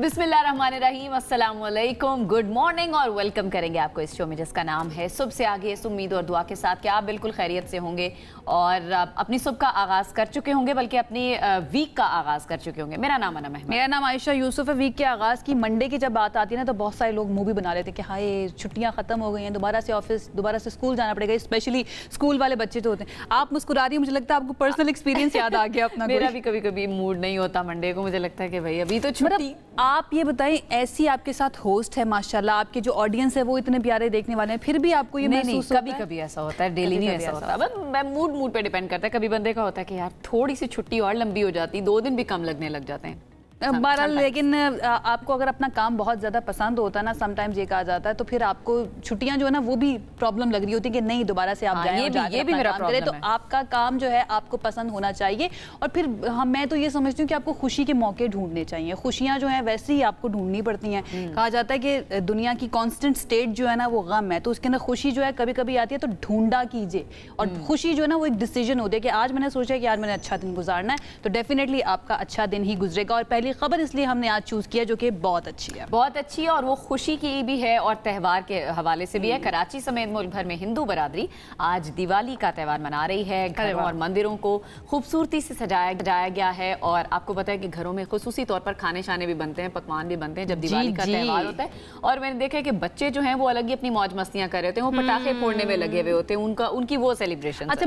बिस्मिल्लाहिर्रहमानिर्रहीम, अस्सलाम वालेकुम, गुड मॉर्निंग और वेलकम करेंगे आपको इस शो में जिसका नाम है सुबह से आगे। इस उम्मीद और दुआ के साथ कि आप बिल्कुल खैरियत से होंगे और अपनी सुबह का आगाज़ कर चुके होंगे, बल्कि अपनी वीक का आगाज़ कर चुके होंगे। मेरा नाम अनम अहमद। मेरा नाम आयशा यूसुफ है। वीक के आगाज़ की मंडे की जब बात आती है ना तो बहुत सारे लोग मूवी बना लेते हैं कि हाय छुट्टियाँ ख़त्म हो गई हैं, दोबारा से ऑफिस, दोबारा से स्कूल जाना पड़ेगा। स्पेशली स्कूल वाले बच्चे जो होते हैं। आप मुस्कुरा रही हैं, मुझे लगता है आपको पर्सनल एक्सपीरियंस याद आ गया अपना। मेरा भी कभी कभी मूड नहीं होता मंडे को, मुझे लगता है कि भाई अभी तो छुट्टी। आप ये बताएं, ऐसी आपके साथ होस्ट है माशाल्लाह, आपके जो ऑडियंस है वो इतने प्यारे देखने वाले हैं, फिर भी आपको ये महसूस कभी कभी ऐसा होता है, डेली नहीं ऐसा होता। मैं मूड पे डिपेंड करता है। कभी बंदे का होता है कि यार थोड़ी सी छुट्टी और लंबी हो जाती, 2 दिन भी कम लगने लग जाते हैं। बहरहाल लेकिन आपको अगर अपना काम बहुत ज़्यादा पसंद होता है ना, समटाइम्स ये कहा जाता है, तो फिर आपको छुट्टियां जो है ना वो भी प्रॉब्लम लग रही होती है कि नहीं दोबारा से आप जाएं, ये भी मेरा प्रॉब्लम है। तो आपका काम जो है आपको पसंद होना चाहिए। और फिर मैं तो ये समझती हूँ कि आपको खुशी के मौके ढूंढने चाहिए। खुशियाँ जो है वैसे ही आपको ढूंढनी पड़ती हैं। कहा जाता है कि दुनिया की कॉन्स्टेंट स्टेट जो है ना वो गम है, तो उसके अंदर खुशी जो है कभी कभी आती है, तो ढूंढा कीजिए। और खुशी जो है ना वो एक डिसीजन होती है कि आज मैंने सोचा कि आज मैंने अच्छा दिन गुजारना है, तो डेफिनेटली आपका अच्छा दिन ही गुजरेगा। और पहली खबर इसलिए हमने आज चूज किया जो कि बहुत अच्छी है, बहुत अच्छी है और वो खुशी की भी है और त्यौहार के हवाले से भी है। कराची समेत मुल्क भर में हिंदू बरादरी आज दिवाली का त्यौहार मना रही है। घरों और मंदिरों को खूबसूरती से सजाया गया है और आपको पता है कि घरों में खुसूसी तौर पर खाने शाने भी बनते हैं, पकवान भी बनते हैं जब दिवाली का त्यौहार होता है। और मैंने देखा है कि बच्चे जो हैं वो अलग ही अपनी मौज मस्तियां कर रहे होते हैं, वो पटाखे फोड़ने में लगे हुए होते हैं, उनकी वो सेलिब्रेशन। अच्छा,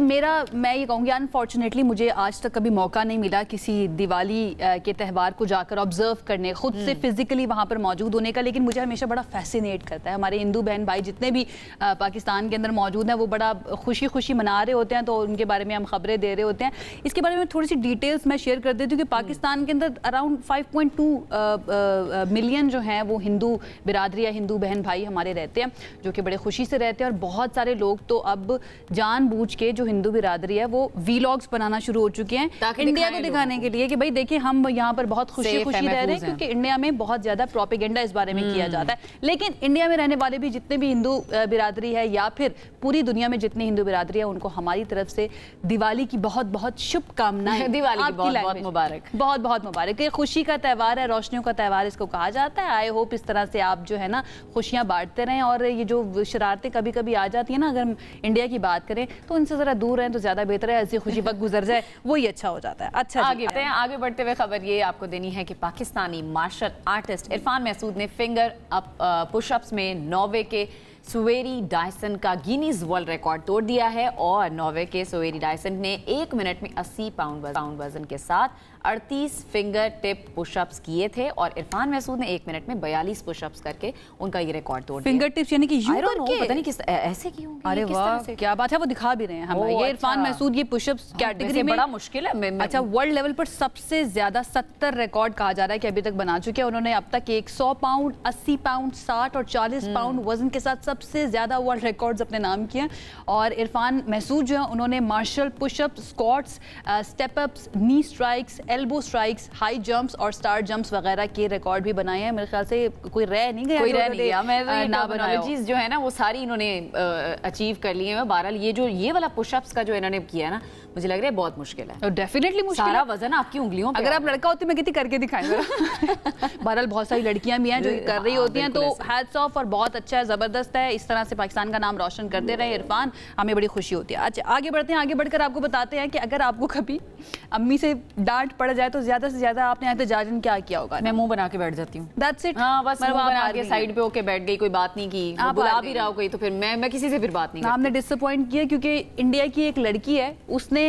मैं ये कहूँगी अनफॉर्चुनेटली मुझे आज तक कभी मौका नहीं मिला किसी दिवाली के त्यौहार को जाकर ऑब्जर्व करने, खुद से फिजिकली वहाँ पर मौजूद होने का, लेकिन मुझे हमेशा बड़ा फैसिनेट करता है। हमारे हिंदू बहन भाई जितने भी पाकिस्तान के अंदर मौजूद हैं वो बड़ा खुशी खुशी मना रहे होते हैं, तो उनके बारे में हम खबरें दे रहे होते हैं। इसके बारे में थोड़ी सी डिटेल्स मैं शेयर कर देती हूँ कि पाकिस्तान के अंदर अराउंड 5.2 मिलियन जो हैं वो हिंदू बिरादरी या हिंदू बहन भाई हमारे रहते हैं, जो कि बड़े खुशी से रहते हैं। और बहुत सारे लोग तो अब जानबूझ के जो हिंदू बिरादरी है वो वीलॉग्स बनाना शुरू हो चुके हैं इंडिया को दिखाने के लिए कि भाई देखिए हम यहाँ पर बहुत खुशी खुशी रह रहे हैं, क्योंकि इंडिया में बहुत ज्यादा प्रोपेगेंडा इस बारे में किया जाता है। लेकिन इंडिया में रहने वाले भी जितने भी हिंदू बिरादरी है या फिर पूरी दुनिया में जितनी हिंदू बिरादरी है, उनको हमारी तरफ से दिवाली की बहुत बहुत शुभकामनाएं। दिवाली की बहुत बहुत मुबारक, बहुत बहुत मुबारक। ये खुशी का त्यौहार है, रोशनियों का त्यौहार इसको कहा जाता है। आई होप इस तरह से आप जो है ना खुशियां बांटते रहें। और ये जो शरारतें कभी कभी आ जाती है ना, अगर हम इंडिया की बात करें तो इनसे जरा दूर रहें तो ज्यादा बेहतर है। ऐसी खुशी वक्त गुजर जाए वही अच्छा हो जाता है। अच्छा, आगे बढ़ते हुए खबर ये आपको देनी है कि पाकिस्तानी मार्शल आर्टिस्ट इरफान महसूद ने फिंगर अप पुशअप्स में नॉर्वे के सुवेरी डायसन का गिनीज वर्ल्ड रिकॉर्ड तोड़ दिया है। और नॉर्वे के सुवेरी डायसन ने 1 मिनट में 80 पाउंड वजन के साथ 38 फिंगर टिप पुशअप्स किए थे। और इरफान महसूद ने 1 मिनट में 42 पुशअप्स करके उनका ये रिकॉर्ड तोड़ दिया। फिंगर टिप्स यानी कि यूं करके, पता नहीं किस ऐसे की होंगी। अरे वाह, क्या बात है, वो दिखा भी रहे हैं हमें। ये इरफान महसूद ये पुशअप्स कैटेगरी में बड़ा मुश्किल है। अच्छा, वर्ल्ड लेवल पर सबसे ज्यादा 70 रिकॉर्ड कहा जा रहा है कि अभी तक बना चुके हैं। उन्होंने अब तक 100 पाउंड, 80 पाउंड, 60 और 40 पाउंड वजन के साथ सबसे ज्यादा वर्ल्ड रिकॉर्ड्स अपने नाम किए। और इरफान महसूद जो है उन्होंने martial pushup, squats, step ups, knee strikes, elbow strikes, high jumps और स्टार जंप्स वगैरह के रिकॉर्ड भी बनाए हैं। मेरे ख्याल से कोई रह नहीं गया, टर्मिनोलॉजीज जो है ना वो सारी इन्होंने अचीव कर ली है। बहरहाल ये वाला पुशअप्स का जो इन्होंने किया ना, मुझे लग रहा है बहुत मुश्किल है। डेफिनेटली मुश्किल, सारा वजन आपकी उंगलियों पे। अगर आप लड़का होते मैं कहती करके दिखाएं। बहरहाल बहुत सारी लड़कियां भी हैं जो कर रही होती हैं, तो हैट्स ऑफ और बहुत अच्छा है, जबरदस्त है। इस तरह से पाकिस्तान का नाम रोशन करते रहे इरफान, हमें बड़ी खुशी होती है। अच्छा, आगे बढ़ते हैं। आगे बढ़कर आपको बताते हैं कि अगर आपको कभी अम्मी से डांट पड़ जाए तो ज्यादा से ज्यादा आपने एहतजाजन क्या किया होगा? मैं मुंह बना के बैठ जाती हूँ। That's it. हाँ, बस मुंह बना के साइड पे होके बैठ गई, कोई बात नहीं की, बुला भी रहा हो कोई तो फिर मैं किसी से फिर बात नहीं करती। हमने डिसअपॉइंट किया क्योंकि इंडिया की एक लड़की है, उसने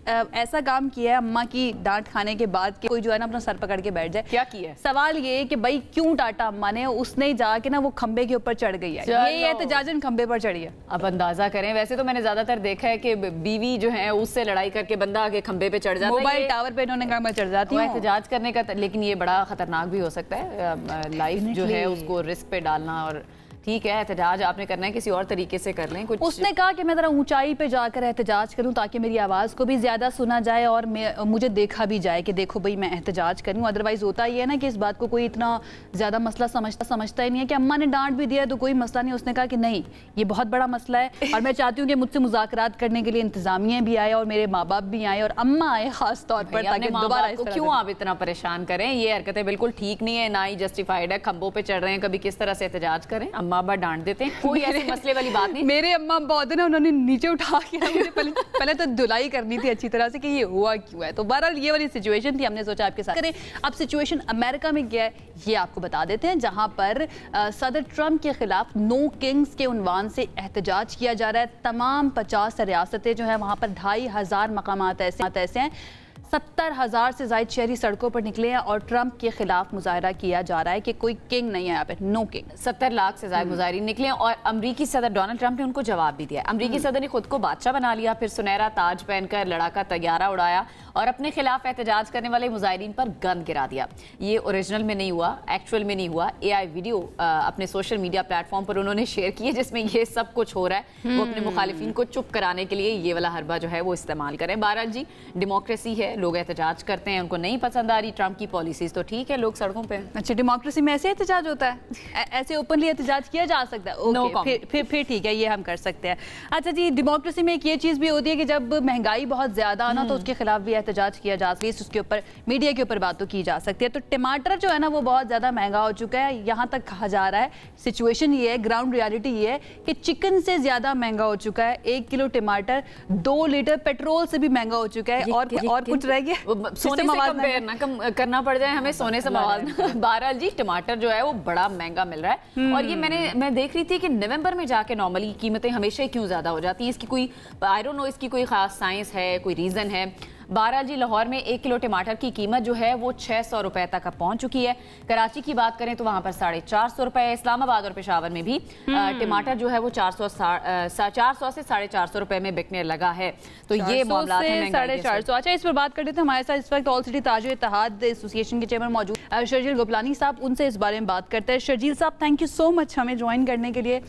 ऐसा काम किया है अम्मा की डांट खाने के बाद कि कोई जो है ना अपना सर पकड़ के बैठ जाए। क्या किया? सवाल ये कि भाई क्यों डांटा अम्मा ने? उसने जाके ना वो खंबे के ऊपर चढ़ गई है। ये एहतजाजन खंबे पर चढ़ी है। अब अंदाजा करें, वैसे तो मैंने ज्यादातर देखा है कि बीवी जो है उससे लड़ाई करके बंदा आगे खंबे पे चढ़ जाता है, मोबाइल टावर पे इन्होंने कहा मैं चढ़ जाती हूँ एहतजाज करने का। लेकिन ये बड़ा खतरनाक भी हो सकता है, लाइफ जो है उसको रिस्क पे डालना। और ठीक है, एहतजाज आपने करना है, किसी और तरीके से कर लें कुछ। उसने कहा कि मैं जरा ऊंचाई पे जाकर एहतजाज करूं ताकि मेरी आवाज़ को भी ज़्यादा सुना जाए और मुझे देखा भी जाए कि देखो भाई मैं एहतजाज करूं। अदरवाइज़ होता ही है ना कि इस बात को कोई इतना ज़्यादा मसला समझता ही नहीं है कि अम्मा ने डांट भी दिया तो कोई मसला नहीं। उसने कहा कि नहीं, ये बहुत बड़ा मसला है और मैं चाहती हूँ कि मुझसे मुज़ाकरात करने के लिए इंतजामिया भी आए और मेरे माँ बाप भी आए और अम्मा आए खास तौर पर, ताकि दोबारा क्यों आप इतना परेशान करें। ये हरकतें बिल्कुल ठीक नहीं है, ना ही जस्टिफाइड है। खंबों पे चढ़ रहे हैं, कभी किस तरह से एहतजाज करें, अम्मा अब्बा डांट देते हैं, कोई ऐसे मसले वाली बात नहीं। मेरे अम्मा बहुत है ना, उन्होंने नीचे उठा के मुझे पहले तो धुलाई करनी थी अच्छी तरह से कि ये हुआ क्यों है। तो बहरहाल ये वाली सिचुएशन थी, हमने सोचा आपके साथ करें। अब सिचुएशन अमेरिका में क्या है ये आपको बता देते हैं, जहां पर सदर ट्रंप के खिलाफ नो किंग्स के उन्वान से एहतजाज किया जा रहा है। तमाम 50 रियासतें जो है वहां पर 2500 मकामात ऐसे हैं। 70,000 से ज़ायद शहरी सड़कों पर निकले हैं और ट्रंप के खिलाफ मुजाहरा किया जा रहा है कि कोई किंग नहीं है यहाँ पे, नो किंग। 70 लाख से ज़ायद मुजाहिरीन निकले और अमरीकी सदर डोनाल्ड ट्रंप ने उनको जवाब भी दिया। अमरीकी सदर ने खुद को बादशाह बना लिया, फिर सुनहरा ताज पहनकर लड़ाका तैयारा उड़ाया और अपने खिलाफ एहतजाज करने वाले मुजाहिरीन पर गन गिरा दिया। ये ओरिजिनल में नहीं हुआ, एक्चुअल में नहीं हुआ। AI वीडियो अपने सोशल मीडिया प्लेटफॉर्म पर उन्होंने शेयर की है जिसमें ये सब कुछ हो रहा है। वो अपने मुखालिफिन को चुप कराने के लिए ये वाला हरबा जो है वो इस्तेमाल करें। बहरहाल जी, डेमोक्रेसी है, लोग एहतजाज करते हैं, उनको नहीं पसंद आ रही ट्रंप की पॉलिसीज तो ठीक है, लोग सड़कों पे। अच्छा, डेमोक्रेसी में ऐसे एहतजाज होता है, ऐसे ओपनली एहतजाज किया जा सकता है? ओके, फिर ठीक है, ये हम कर सकते हैं। अच्छा जी, डेमोक्रेसी में एक ये चीज़ भी होती है कि जब महंगाई बहुत ज़्यादा आना तो उसके खिलाफ भी एहतजाज किया जा सकता है, उसके ऊपर मीडिया के ऊपर बात तो की जा सकती है। तो टमाटर जो है ना वो बहुत ज़्यादा महंगा हो चुका है। यहाँ तक कहा जा रहा है, सिचुएशन ये है, ग्राउंड रियलिटी ये है कि चिकन से ज़्यादा महंगा हो चुका है 1 किलो टमाटर। 2 लीटर पेट्रोल से भी महंगा हो चुका है। और कुछ रह गया, सोने से कंपेयर ना करना पड़ जाए हमें, सोने से मवाजना। बहरहाल जी, टमाटर जो है वो बड़ा महंगा मिल रहा है और ये मैं देख रही थी कि नवंबर में जाके नॉर्मली कीमतें हमेशा क्यों ज्यादा हो जाती हैं। इसकी कोई आई डोंट नो, इसकी कोई खास साइंस है, कोई रीजन है। बहरहाल जी, लाहौर में 1 किलो टमाटर की कीमत जो है वो 600 रुपए तक पहुंच चुकी है। कराची की बात करें तो वहां पर 450 रुपए। इस्लामाबाद और पेशावर में भी टमाटर जो है वो 400 से 450 रुपए में बिकने लगा है। तो ये मामला है 450। अच्छा, इस पर बात करते थे। हमारे साथ इस वक्त ऑल सिटी ताजो इत्तेहाद एसोसिएशन के चेयरमैन मौजूद शर्जील गोपलानी साहब, उनसे इस बारे में बात करते हैं। शर्जील साहब, थैंक यू सो मच हमें ज्वाइन करने के लिए।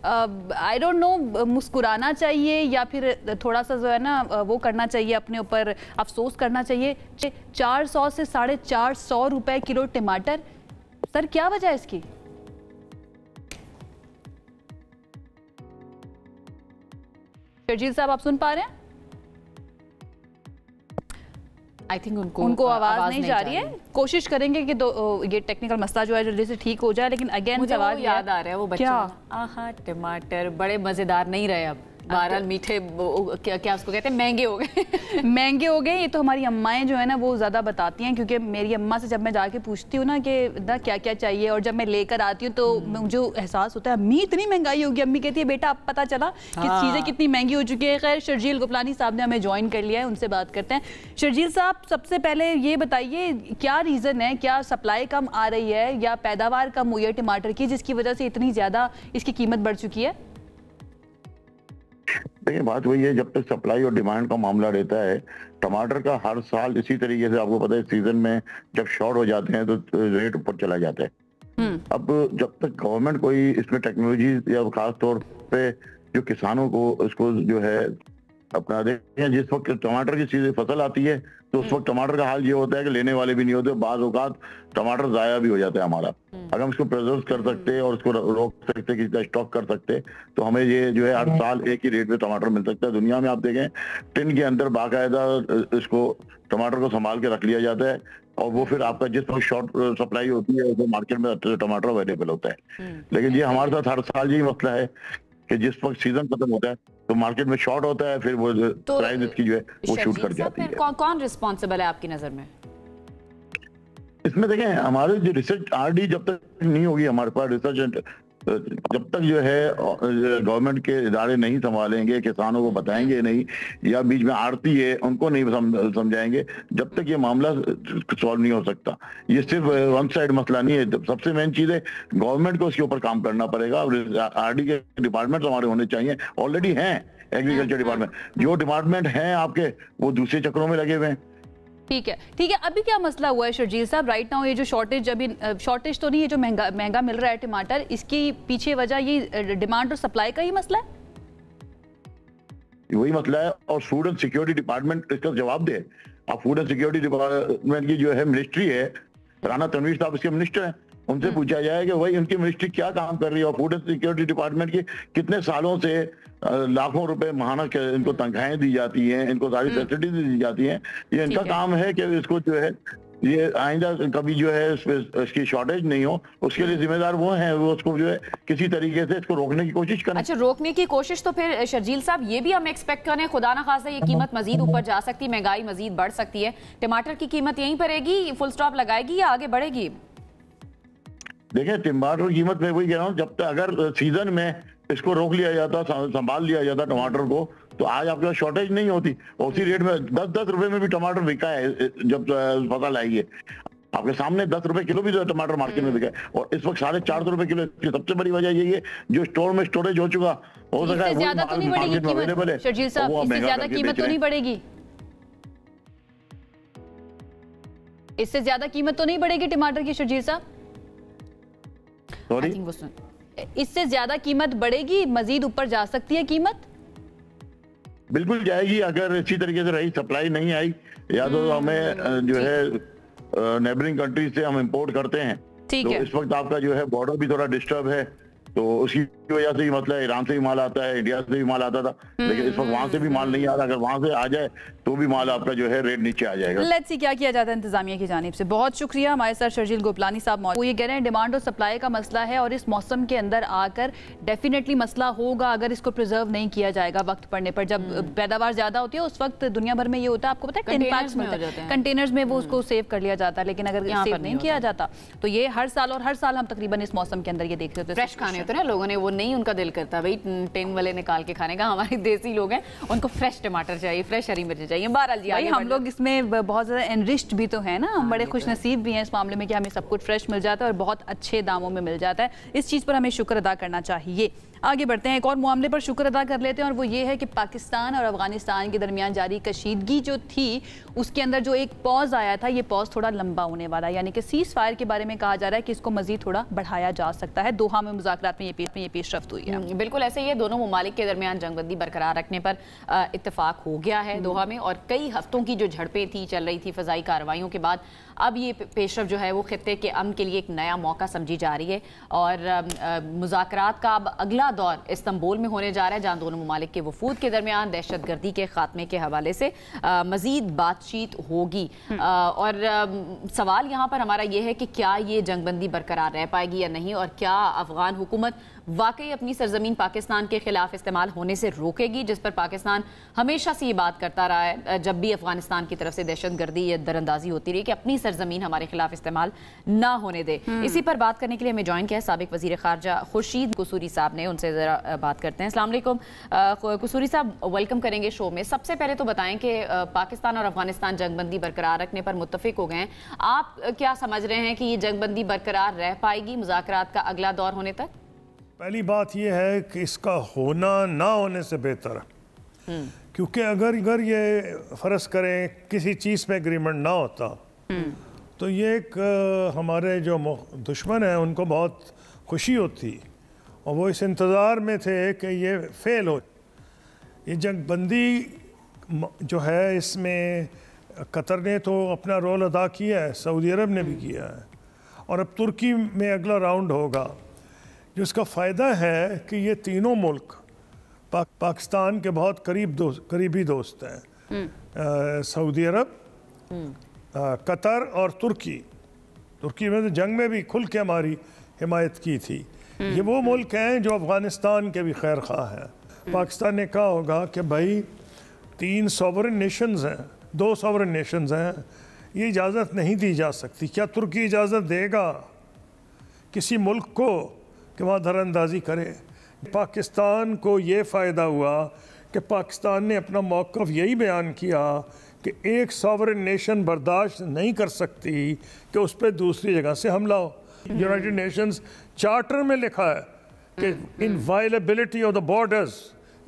आई डोंट नो, मुस्कुराना चाहिए या फिर थोड़ा सा जो है ना वो करना चाहिए, अपने ऊपर अफसोस करना चाहिए। 400 से 450 रुपए किलो टमाटर, सर क्या वजह है इसकी? शर्जील साहब, आप सुन पा रहे हैं? आई थिंक उनको आवाज नहीं जा रही है। कोशिश करेंगे कि ये टेक्निकल मसला जो है जल्दी से ठीक हो जाए। लेकिन अगेन सवाल याद आ रहा है वो बच्चों, आहा टमाटर बड़े मजेदार नहीं रहे अब। बहरहाल मीठे क्या उसको कहते हैं, महंगे हो गए। महंगे हो गए। ये तो हमारी अम्माएं जो है ना वो ज़्यादा बताती हैं, क्योंकि मेरी अम्मा से जब मैं जाके पूछती हूँ ना कि ना क्या क्या चाहिए और जब मैं लेकर आती हूँ तो मुझे एहसास होता है अम्मी इतनी महंगाई होगी। अम्मी कहती है बेटा अब पता चला कि चीज़ें कितनी महंगी हो चुकी है। खैर, शर्जील गोपलानी साहब ने हमें ज्वाइन कर लिया है, उनसे बात करते हैं। शर्जील साहब, सबसे पहले ये बताइए क्या रीज़न है, क्या सप्लाई कम आ रही है या पैदावार कम हुई है टमाटर की जिसकी वजह से इतनी ज़्यादा इसकी कीमत बढ़ चुकी है? देखिए, बात वही है, जब तक सप्लाई और डिमांड का मामला रहता है टमाटर का, हर साल इसी तरीके से आपको पता है सीजन में जब शॉर्ट हो जाते हैं तो रेट ऊपर चला जाता है। अब जब तक गवर्नमेंट कोई इसमें टेक्नोलॉजी या खास तौर पे जो किसानों को उसको जो है अपना देखें, जिस वक्त टमाटर की चीजें फसल आती है तो उस वक्त टमाटर का हाल ये होता है कि लेने वाले भी नहीं होते, बाज़ औक़ात टमाटर ज़ाया भी हो जाता है हमारा। अगर हम इसको प्रिजर्व कर सकते और उसको रोक सकते, किसी का स्टॉक कर सकते तो हमें ये जो है हर साल एक ही रेट पे टमाटर मिल सकता है। दुनिया में आप देखें टिन के अंदर बाकायदा इसको टमाटर को संभाल के रख लिया जाता है और वो फिर आपका जिस वक्त शॉर्ट सप्लाई होती है तो मार्केट में टमाटर अवेलेबल होता है। लेकिन ये हमारे साथ हर साल यही मसला है कि जिस वक्त सीजन खत्म होता है तो मार्केट में शॉर्ट होता है, फिर वो तो प्राइस इसकी जो है वो शूट कर जाती है। कौन रिस्पॉन्सिबल है आपकी नजर में इसमें? देखें, हमारे जो रिसर्च आरडी जब तक नहीं होगी, हमारे पास रिसर्च जब तक जो है गवर्नमेंट के इदारे नहीं संभालेंगे, किसानों को बताएंगे नहीं, या बीच में आड़ती है उनको नहीं समझाएंगे, जब तक ये मामला सॉल्व नहीं हो सकता। ये सिर्फ वन साइड मसला नहीं है। सबसे मेन चीज है गवर्नमेंट को इसके ऊपर काम करना पड़ेगा। आरडी के डिपार्टमेंट हमारे होने चाहिए, ऑलरेडी हैं एग्रीकल्चर डिपार्टमेंट। जो डिपार्टमेंट हैं आपके वो दूसरे चक्रों में लगे हुए हैं। ठीक है। अभी क्या मसला हुआ है शर्जील साहब राइट नाउ, ये जो शॉर्टेज, अभी शॉर्टेज तो नहीं, ये जो महंगा मिल रहा है टमाटर, इसकी पीछे वजह ये डिमांड और सप्लाई का ही मसला है? वही मसला है, और फूड एंड सिक्योरिटी डिपार्टमेंट इसका जवाब दे। अब फूड एंड सिक्योरिटी डिपार्टमेंट की जो है मिनिस्ट्री है, राना तनवीर साहब इसके मिनिस्टर हैं, उनसे पूछा जाए कि भाई उनकी मिनिस्ट्री क्या काम कर रही है, और फूड एंड सिक्योरिटी डिपार्टमेंट की कितने सालों से लाखों रुपए माहाना इनको तनख्वाहें दी जाती हैं, इनको सारी फैसिलिटीज दी जाती हैं। ये इनका काम है कि इसको जो है ये आइंदा कभी जो है इसकी शॉर्टेज नहीं हो, उसके लिए जिम्मेदार वो हैं, वो उसको जो है किसी तरीके से इसको रोकने की कोशिश करें। अच्छा, रोकने की कोशिश, तो फिर शर्जील साहब ये भी हम एक्सपेक्ट करें, खुदा ना खासा ये कीमत मजीद ऊपर जा सकती है, महंगाई मजीद बढ़ सकती है, टमाटर की कीमत यहीं पर रहेगी, फुल स्टॉप लगाएगी या आगे बढ़ेगी? देखिए, टमाटर की कीमत में वही कह रहा हूँ, जब तक अगर सीजन में इसको रोक लिया जाता, संभाल लिया जाता टमाटर को, तो आज आपके पास शॉर्टेज नहीं होती। और उसी रेट में 10-10 रुपए में भी टमाटर बिका है जब फसल आई है। आपके सामने 10 रुपए किलो भी तो टमाटर मार्केट में बिका है, और इस वक्त 450 रुपए किलो। सबसे बड़ी वजह यही है जो स्टोर में स्टोरेज हो चुका, हो सका है ज्यादा तो नहीं बढ़ेगी कीमत शर्जील साहब, इससे ज्यादा कीमत तो नहीं बढ़ेगी, इससे ज्यादा कीमत तो नहीं बढ़ेगी टमाटर की शर्जील साहब? सॉरी, इससे ज्यादा कीमत बढ़ेगी, मजीद ऊपर जा सकती है कीमत? बिल्कुल जाएगी, अगर इसी तरीके से रही, सप्लाई नहीं आई, या तो हमें जो है नेबरिंग कंट्री से हम इंपोर्ट करते हैं, तो इस वक्त आपका जो है बॉर्डर भी थोड़ा डिस्टर्ब है, तो उसकी वजह से ही मतलब ईरान से भी माल आता है, इंडिया से भी माल आता था, लेकिन इस वक्त वहां से भी माल नहीं आ रहा। अगर वहां से आ जाए तो भी माल आपका जो है रेट नीचे आ जाएगा। लेट्स सी क्या किया जाता है इंतजामिया की जानिब से। बहुत शुक्रिया। हमारे साथ शर्जील गोपलानी साहब, वो ये कह रहे हैं डिमांड और सप्लाई का मसला है, और इस मौसम के अंदर आकर डेफिनेटली मसला होगा अगर इसको प्रिजर्व नहीं किया जाएगा वक्त पड़ने पर। जब पैदावार ज्यादा होती है उस वक्त दुनिया भर में ये होता है, आपको पता है, टिन पैक्स मिलते हैं, कंटेनर्स में वो उसको सेव कर लिया जाता है, लेकिन अगर सेव नहीं किया जाता तो ये हर साल हम तकरीबन इस मौसम के अंदर ये देख रहे होते हैं। फ्रेश खाने होते हैं लोगों ने, वो नहीं उनका दिल करता भाई टिन वाले निकाल के खाने का। हमारे देसी लोग हैं, उनको फ्रेश टमाटर चाहिए, फ्रेश हरी मिर्च चाहिए। बहरहाल जी, हम लोग इसमें बहुत ज्यादा एनरिच्ड भी तो है ना, हम बड़े खुश नसीब भी हैं इस मामले में कि हमें सब कुछ फ्रेश मिल जाता है और बहुत अच्छे दामों में मिल जाता है। इस चीज़ पर हमें शुक्र अदा करना चाहिए। आगे बढ़ते हैं, एक और मामले पर शुक्र अदा कर लेते हैं, और वो ये है कि पाकिस्तान और अफगानिस्तान के दरमियान जारी कशीदगी जो थी उसके अंदर जो एक पॉज आया था, ये पॉज थोड़ा लंबा होने वाला है, यानी कि सीज फायर के बारे में कहा जा रहा है कि इसको मजीद थोड़ा बढ़ाया जा सकता है। दोहा में मुज़ाकरात में ये पेशरफ्त हुई है। बिल्कुल ऐसे ही है, दोनों ममालिक के दरमियान जंगबंदी बरकरार रखने पर इत्तेफाक हो गया है दोहा में, और कई हफ्तों की जो झड़पें थी, चल रही थी फ़ज़ाई कार्रवाइयों के बाद, अब ये पेशरफ जो है वो खित्ते के अमन के लिए एक नया मौका समझी जा रही है, और मुज़ाकरात का अब अगला दौर इस्तांबुल में होने जा रहा है, जहाँ दोनों ममालिक के वफूद के दरमियान दहशतगर्दी के खात्मे के हवाले से मज़ीद बातचीत होगी। और सवाल यहाँ पर हमारा ये है कि क्या ये जंगबंदी बरकरार रह पाएगी या नहीं, और क्या अफगान हुकूमत वाकई अपनी सरजमीन पाकिस्तान के खिलाफ इस्तेमाल होने से रोकेगी, जिस पर पाकिस्तान हमेशा से ये बात करता रहा है जब भी अफगानिस्तान की तरफ से दहशतगर्दी या दरअंदाजी होती रही, कि अपनी सरजमीन हमारे खिलाफ इस्तेमाल ना होने दे। इसी पर बात करने के लिए हमें ज्वाइन किया है साबिक वजीर खारजा खुर्शीद कुसूरी साहब ने, उनसे जरा बात करते हैं। अस्सलाम वालेकुम कुसूरी साहब, वेलकम करेंगे शो में। सबसे पहले तो बताएं कि पाकिस्तान और अफगानिस्तान जंगबंदी बरकरार रखने पर मुत्तफिक हो गए हैं, आप क्या समझ रहे हैं कि ये जंगबंदी बरकरार रह पाएगी मुज़ाकरात का अगला दौर होने तक? पहली बात यह है कि इसका होना ना होने से बेहतर है, क्योंकि अगर ये फ़र्ज़ करें किसी चीज़ में एग्रीमेंट ना होता तो ये एक हमारे जो दुश्मन हैं उनको बहुत खुशी होती, और वो इस इंतज़ार में थे कि ये फेल हो। ये जंगबंदी जो है इसमें कतर ने तो अपना रोल अदा किया है, सऊदी अरब ने भी किया है, और अब तुर्की में अगला राउंड होगा, जिसका फ़ायदा है कि ये तीनों मुल्क पाकिस्तान के बहुत करीबी दोस्त हैं। सऊदी अरब, कतर और तुर्की में तो जंग में भी खुल के हमारी हिमायत की थी। ये वो मुल्क हैं जो अफ़गानिस्तान के भी खैर खा हैं। पाकिस्तान ने कहा होगा कि भाई 3 सॉवरेन नेशंस हैं, 2 सॉवरेन नेशंस हैं, ये इजाज़त नहीं दी जा सकती। क्या तुर्की इजाज़त देगा किसी मुल्क को कि वहाँ दरअंदाजी करे? पाकिस्तान को ये फ़ायदा हुआ कि पाकिस्तान ने अपना मौक़िफ़ यही बयान किया कि एक सॉवरेन नेशन बर्दाश्त नहीं कर सकती कि उस पर दूसरी जगह से हमला हो। यूनाइटेड नेशंस चार्टर में लिखा है कि inviolability of the borders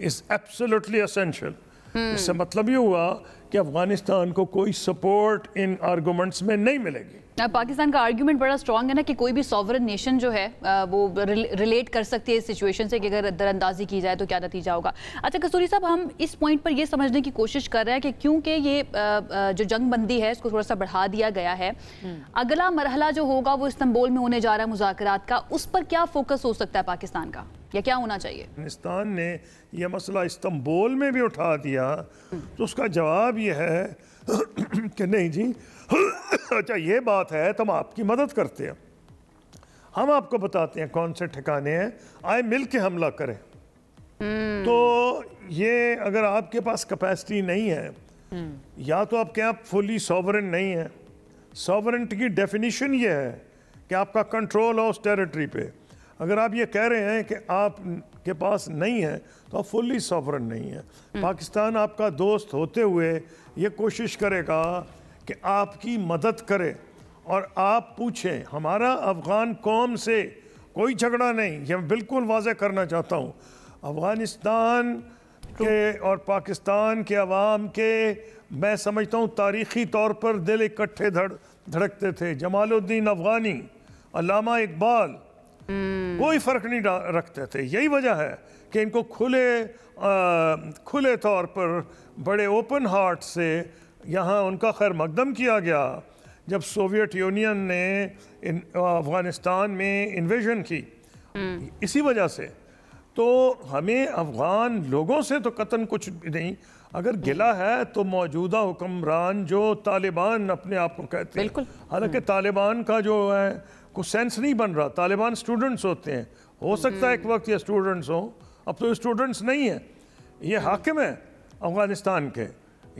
is absolutely essential. इससे मतलब ये हुआ कि अफगानिस्तान को कोई सपोर्ट इन आर्गुमेंट्स में नहीं मिलेगी। पाकिस्तान का आर्ग्यूमेंट बड़ा स्ट्रांग है ना कि कोई भी सॉवरन नेशन जो है वो रिलेट कर सकती है इस सिचुएशन से कि अगर दरअंदाजी की जाए तो क्या नतीजा होगा। अच्छा कसूरी साहब, हम इस पॉइंट पर ये समझने की कोशिश कर रहे हैं कि क्योंकि ये जो जंग बंदी है इसको थोड़ा सा बढ़ा दिया गया है, अगला मरहला जो होगा वो इस्तांबुल में होने जा रहा है मुज़ाकरात का, उस पर क्या फोकस हो सकता है पाकिस्तान का या क्या होना चाहिए? अफगानिस्तान ने यह मसला इस्तांबुल में भी उठा दिया तो उसका जवाब यह है कि नहीं जी अच्छा ये बात है तो हम आपकी मदद करते हैं, हम आपको बताते हैं कौन से ठिकाने हैं, आए मिल के हमला करें। तो ये अगर आपके पास कैपेसिटी नहीं है या तो आपके आप फुली सॉवरेन नहीं है, सॉवरेनिटी की डेफिनेशन ये है कि आपका कंट्रोल हो उस टेरिटरी पे। अगर आप ये कह रहे हैं कि आप के पास नहीं है तो आप फुल्ली सॉवरेन नहीं है। पाकिस्तान आपका दोस्त होते हुए ये कोशिश करेगा कि आपकी मदद करे और आप पूछें। हमारा अफ़गान कौम से कोई झगड़ा नहीं, ये मैं बिल्कुल वाज़ेह करना चाहता हूँ। अफ़गानिस्तान के और पाकिस्तान के अवाम के मैं समझता हूँ तारीख़ी तौर पर दिल इकट्ठे धड़कते थे। जमालुद्दीन अफ़गानी, अल्लामा इकबाल कोई फ़र्क नहीं रखते थे। यही वजह है कि इनको खुले तौर पर बड़े ओपन हार्ट से यहाँ उनका खैर मकदम किया गया जब सोवियत यूनियन ने अफ़गानिस्तान में इन्वेजन की। इसी वजह से तो हमें अफ़गान लोगों से तो कतन कुछ नहीं, अगर गिला है तो मौजूदा हुक्मरान जो तालिबान अपने आप को कहते हैं, हालांकि तालिबान का जो है कुछ सेंस नहीं बन रहा। तालिबान स्टूडेंट्स होते हैं, हो सकता है एक वक्त ये स्टूडेंट्स हों, अब तो स्टूडेंट्स नहीं है, ये हाकिम है अफ़गानिस्तान के।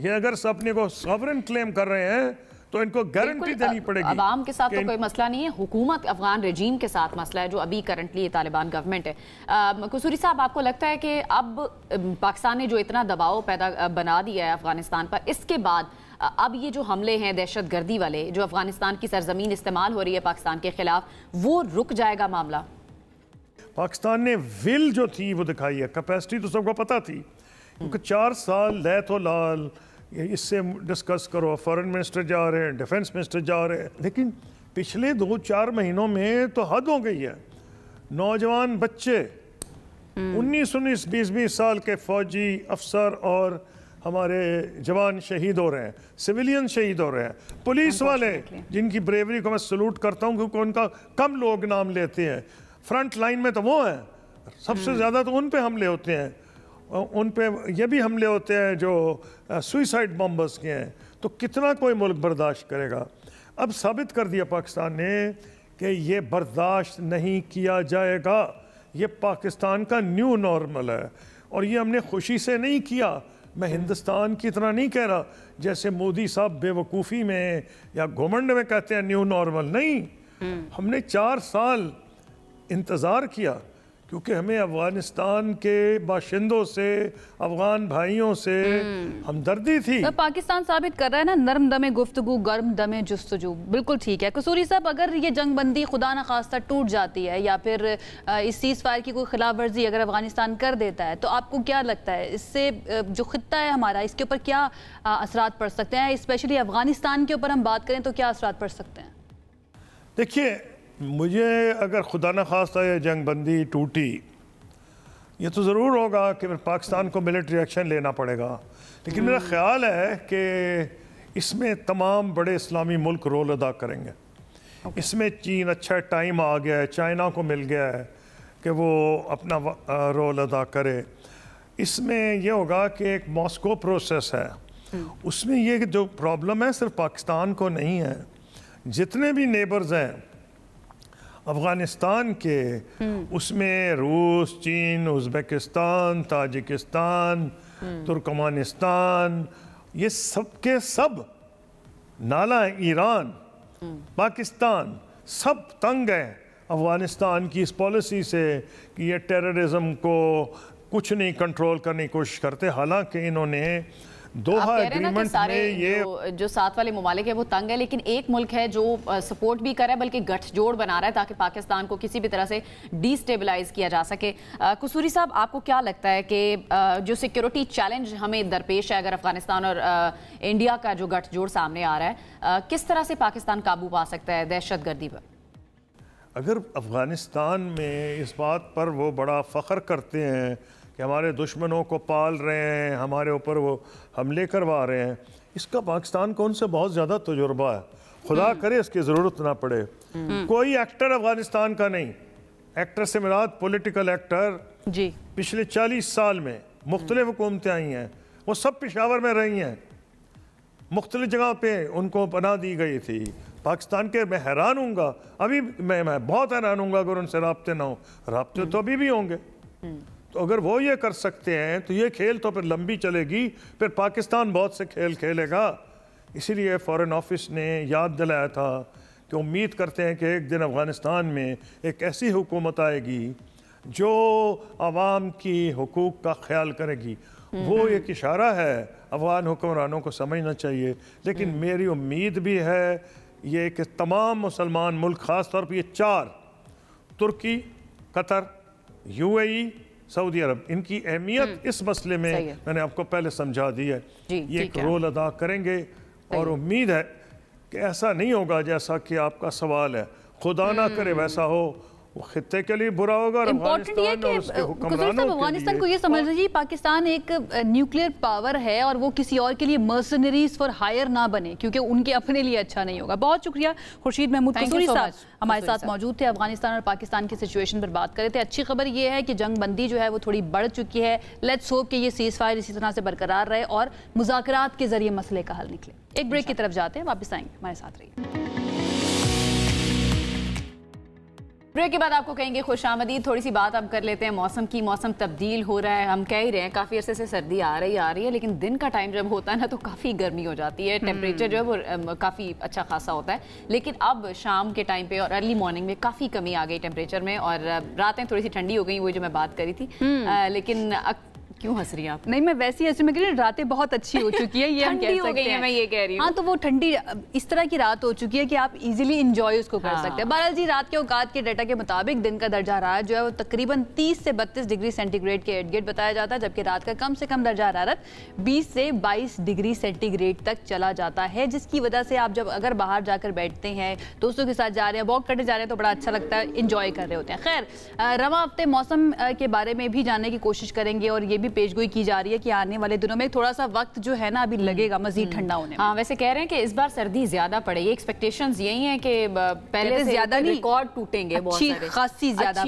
ये अगर अपने को सॉवरेन क्लेम कर रहे हैं तो इनको गारंटी देनी पड़ेगी। अवाम के साथ तो कोई मसला नहीं है, हुकूमत अफगान रेजीम के साथ मसला है जो अभी करंटली तालिबान गवर्नमेंट है। कसूरी साहब, आपको लगता है कि अब पाकिस्तान ने जो इतना दबाव बना दिया है अफगानिस्तान पर, इसके बाद अब ये जो हमले हैं दहशत गर्दी वाले जो अफगानिस्तान की सरजमीन इस्तेमाल हो रही है पाकिस्तान के खिलाफ, वो रुक जाएगा मामला? पाकिस्तान ने विल जो थी वो दिखाई है, कैपेसिटी तो सबको पता थी, क्योंकि 4 साल लैतो लाल इससे डिस्कस करो, फॉरेन मिनिस्टर जा रहे हैं, डिफेंस मिनिस्टर जा रहे हैं, लेकिन पिछले 2-4 महीनों में तो हद हो गई है। नौजवान बच्चे 19-19, 20-20 साल के फौजी अफसर और हमारे जवान शहीद हो रहे हैं, सिविलियन शहीद हो रहे हैं, पुलिस वाले जिनकी ब्रेवरी को मैं सलूट करता हूँ क्योंकि उनका कम लोग नाम लेते हैं। फ्रंट लाइन में तो वो हैं, सबसे ज़्यादा तो उन पे हमले होते हैं, उन पे ये भी हमले होते हैं जो सुइसाइड बॉम्बर्स के हैं। तो कितना कोई मुल्क बर्दाश्त करेगा? अब साबित कर दिया पाकिस्तान ने कि ये बर्दाश्त नहीं किया जाएगा, ये पाकिस्तान का न्यू नॉर्मल है। और ये हमने खुशी से नहीं किया, मैं हिंदुस्तान की तरह नहीं कह रहा जैसे मोदी साहब बेवकूफ़ी में या घुमंड में कहते हैं न्यू नॉर्मल। नहीं, हमने 4 साल इंतज़ार किया क्योंकि हमें अफगानिस्तान के बाशिंदों से, अफगान भाइयों से हमदर्दी थी। तो पाकिस्तान साबित कर रहा है ना, नरम दमे गुफ्तगू गर्म दमे जुस्तजू। बिल्कुल ठीक है कसूरी साहब, अगर ये जंग बंदी खुदा न खास्ता टूट जाती है या फिर इस सीज़ फायर की कोई खिलाफ वर्जी अगर अफगानिस्तान कर देता है, तो आपको क्या लगता है इससे जो खित्ता है हमारा, इसके ऊपर क्या असरात पड़ सकते हैं? स्पेशली अफगानिस्तान के ऊपर हम बात करें तो क्या असरात पड़ सकते हैं? देखिए, मुझे अगर खुदा न खास्ता ये जंग बंदी टूटी, ये तो ज़रूर होगा कि पाकिस्तान को मिलिट्री एक्शन लेना पड़ेगा, लेकिन मेरा ख्याल है कि इसमें तमाम बड़े इस्लामी मुल्क रोल अदा करेंगे। इसमें चीन, अच्छा टाइम आ गया है, चाइना को मिल गया है कि वो अपना रोल अदा करे। इसमें यह होगा कि एक मॉस्को प्रोसेस है, उसमें ये जो प्रॉब्लम है सिर्फ पाकिस्तान को नहीं है, जितने भी नेबर्स हैं अफ़गानिस्तान के, उसमें रूस, चीन, उज़्बेकिस्तान, ताजिकिस्तान, तुर्कमानिस्तान, ये सब के सब नाला ईरान, पाकिस्तान, सब तंग हैं अफ़गानिस्तान की इस पॉलिसी से कि ये टेररिज्म को कुछ नहीं कंट्रोल करने की कोशिश करते। हालांकि इन्होंने दोहा एग्रीमेंट में ये जो साथ वाले ममालिक है वो तंग है, लेकिन एक मुल्क है जो सपोर्ट भी कर रहा है बल्कि गठजोड़ बना रहा है ताकि पाकिस्तान को किसी भी तरह से डिस्टेबलाइज किया जा सके। कसूरी साहब, आपको क्या लगता है कि जो सिक्योरिटी चैलेंज हमें दरपेश है, अगर अफगानिस्तान और इंडिया का जो गठजोड़ सामने आ रहा है, किस तरह से पाकिस्तान काबू पा सकता है दहशतगर्दी पर? अगर अफगानिस्तान में इस बात पर वो बड़ा फ़ख्र करते हैं कि हमारे दुश्मनों को पाल रहे हैं, हमारे ऊपर वो हमले करवा रहे हैं, इसका पाकिस्तान को उनसे बहुत ज़्यादा तजुर्बा है। खुदा करे इसकी ज़रूरत ना पड़े। कोई एक्टर अफगानिस्तान का नहीं, एक्टर से मुराद पॉलिटिकल एक्टर जी, पिछले 40 साल में मुख्तलिफ हुकूमतें आई हैं, वो सब पेशावर में रही हैं, मुख्तलिफ जगह पे उनको पनाह दी गई थी। पाकिस्तान के मैं हैरान हूँगा, अभी मैं बहुत हैरान हूँगा अगर उनसे राब्ते ना हो। राब्ते तो अभी भी होंगे। तो अगर वो ये कर सकते हैं तो ये खेल तो फिर लंबी चलेगी, फिर पाकिस्तान बहुत से खेल खेलेगा। इसीलिए फॉरेन ऑफिस ने याद दिलाया था कि उम्मीद करते हैं कि एक दिन अफगानिस्तान में एक ऐसी हुकूमत आएगी जो आवाम की हुकूक का ख्याल करेगी। वो एक इशारा है, अफगान हुक्मरानों को समझना चाहिए। लेकिन मेरी उम्मीद भी है ये कि तमाम मुसलमान मुल्क, ख़ास तौर पर ये 4 तुर्की, कतर, UAE, सऊदी अरब, इनकी अहमियत इस मसले में मैंने आपको पहले समझा दी है। ये एक रोल अदा करेंगे और उम्मीद है कि ऐसा नहीं होगा जैसा कि आपका सवाल है। खुदा ना करे वैसा हो, वो खित्ते के लिए बुरा होगा और अफगानिस्तान को ये समझना चाहिए पाकिस्तान एक न्यूक्लियर पावर है और वो किसी और के लिए मर्सनरीज फॉर हायर ना बने, क्योंकि उनके अपने लिए अच्छा नहीं होगा। बहुत शुक्रिया खुर्शीद महमूद कसूरी साहब हमारे साथ मौजूद थे, अफगानिस्तान और पाकिस्तान की सिचुएशन पर बात कर रहे थे। अच्छी खबर ये है कि जंग बंदी जो है वो थोड़ी बढ़ चुकी है। लेट्स होप कि ये सीज फायर इसी तरह से बरकरार रहे और मुज़ाकरात के जरिए मसले का हल निकले। एक ब्रेक की तरफ जाते हैं, वापस आएंगे, हमारे साथ रहिए। ब्रेक के बाद आपको कहेंगे खुशामदीद। थोड़ी सी बात अब कर लेते हैं मौसम की। मौसम तब्दील हो रहा है, हम कह ही रहे हैं काफ़ी अरसे से सर्दी आ रही है, लेकिन दिन का टाइम जब होता है ना तो काफ़ी गर्मी हो जाती है। टेम्परेचर जो है वो काफ़ी अच्छा खासा होता है, लेकिन अब शाम के टाइम पे और अर्ली मॉर्निंग में काफ़ी कमी आ गई टेम्परेचर में और रातें थोड़ी सी ठंडी हो गई, वो जो मैं बात करी थी। लेकिन क्यों हंस रही हैं आप? नहीं, मैं वैसे ही ऐसे में कह रही हूं, रातें बहुत अच्छी हो चुकी है, ये हम कह सकते हैं। मैं ये कह रही हूं। हाँ, तो वो ठंडी इस तरह की रात हो चुकी है कि आप इजीली एंजॉय उसको कर सकते हैं। बहरहाल जी, रात के औकात के डाटा के मुताबिक दिन का दर्जा हरारत जो है वो तकरीबन 30 से 32 डिग्री सेंटीग्रेड के इर्द गिर्द बताया जाता है, जबकि रात का कम से कम दर्जा हरारत 20 से 22 डिग्री सेंटीग्रेड तक चला जाता है, जिसकी वजह से आप जब अगर बाहर जाकर बैठते हैं, दोस्तों के साथ जा रहे हैं, वॉक करने जा रहे हैं, तो बड़ा अच्छा लगता है, इंजॉय कर रहे होते हैं। खैर, रवा हफ्ते मौसम के बारे में भी जानने की कोशिश करेंगे और ये भी पेशगोई की जा रही है कि आने वाले दिनों में थोड़ा सा वक्त जो है ना अभी लगेगा मजीद ठंडा होने में। हाँ, वैसे कह रहे हैं कि इस बार सर्दी ज्यादा पड़ेगी, एक्सपेक्टेशंस यही हैं कि पहले से ज्यादा रिकॉर्ड टूटेंगे, अच्छी खासी ज्यादा।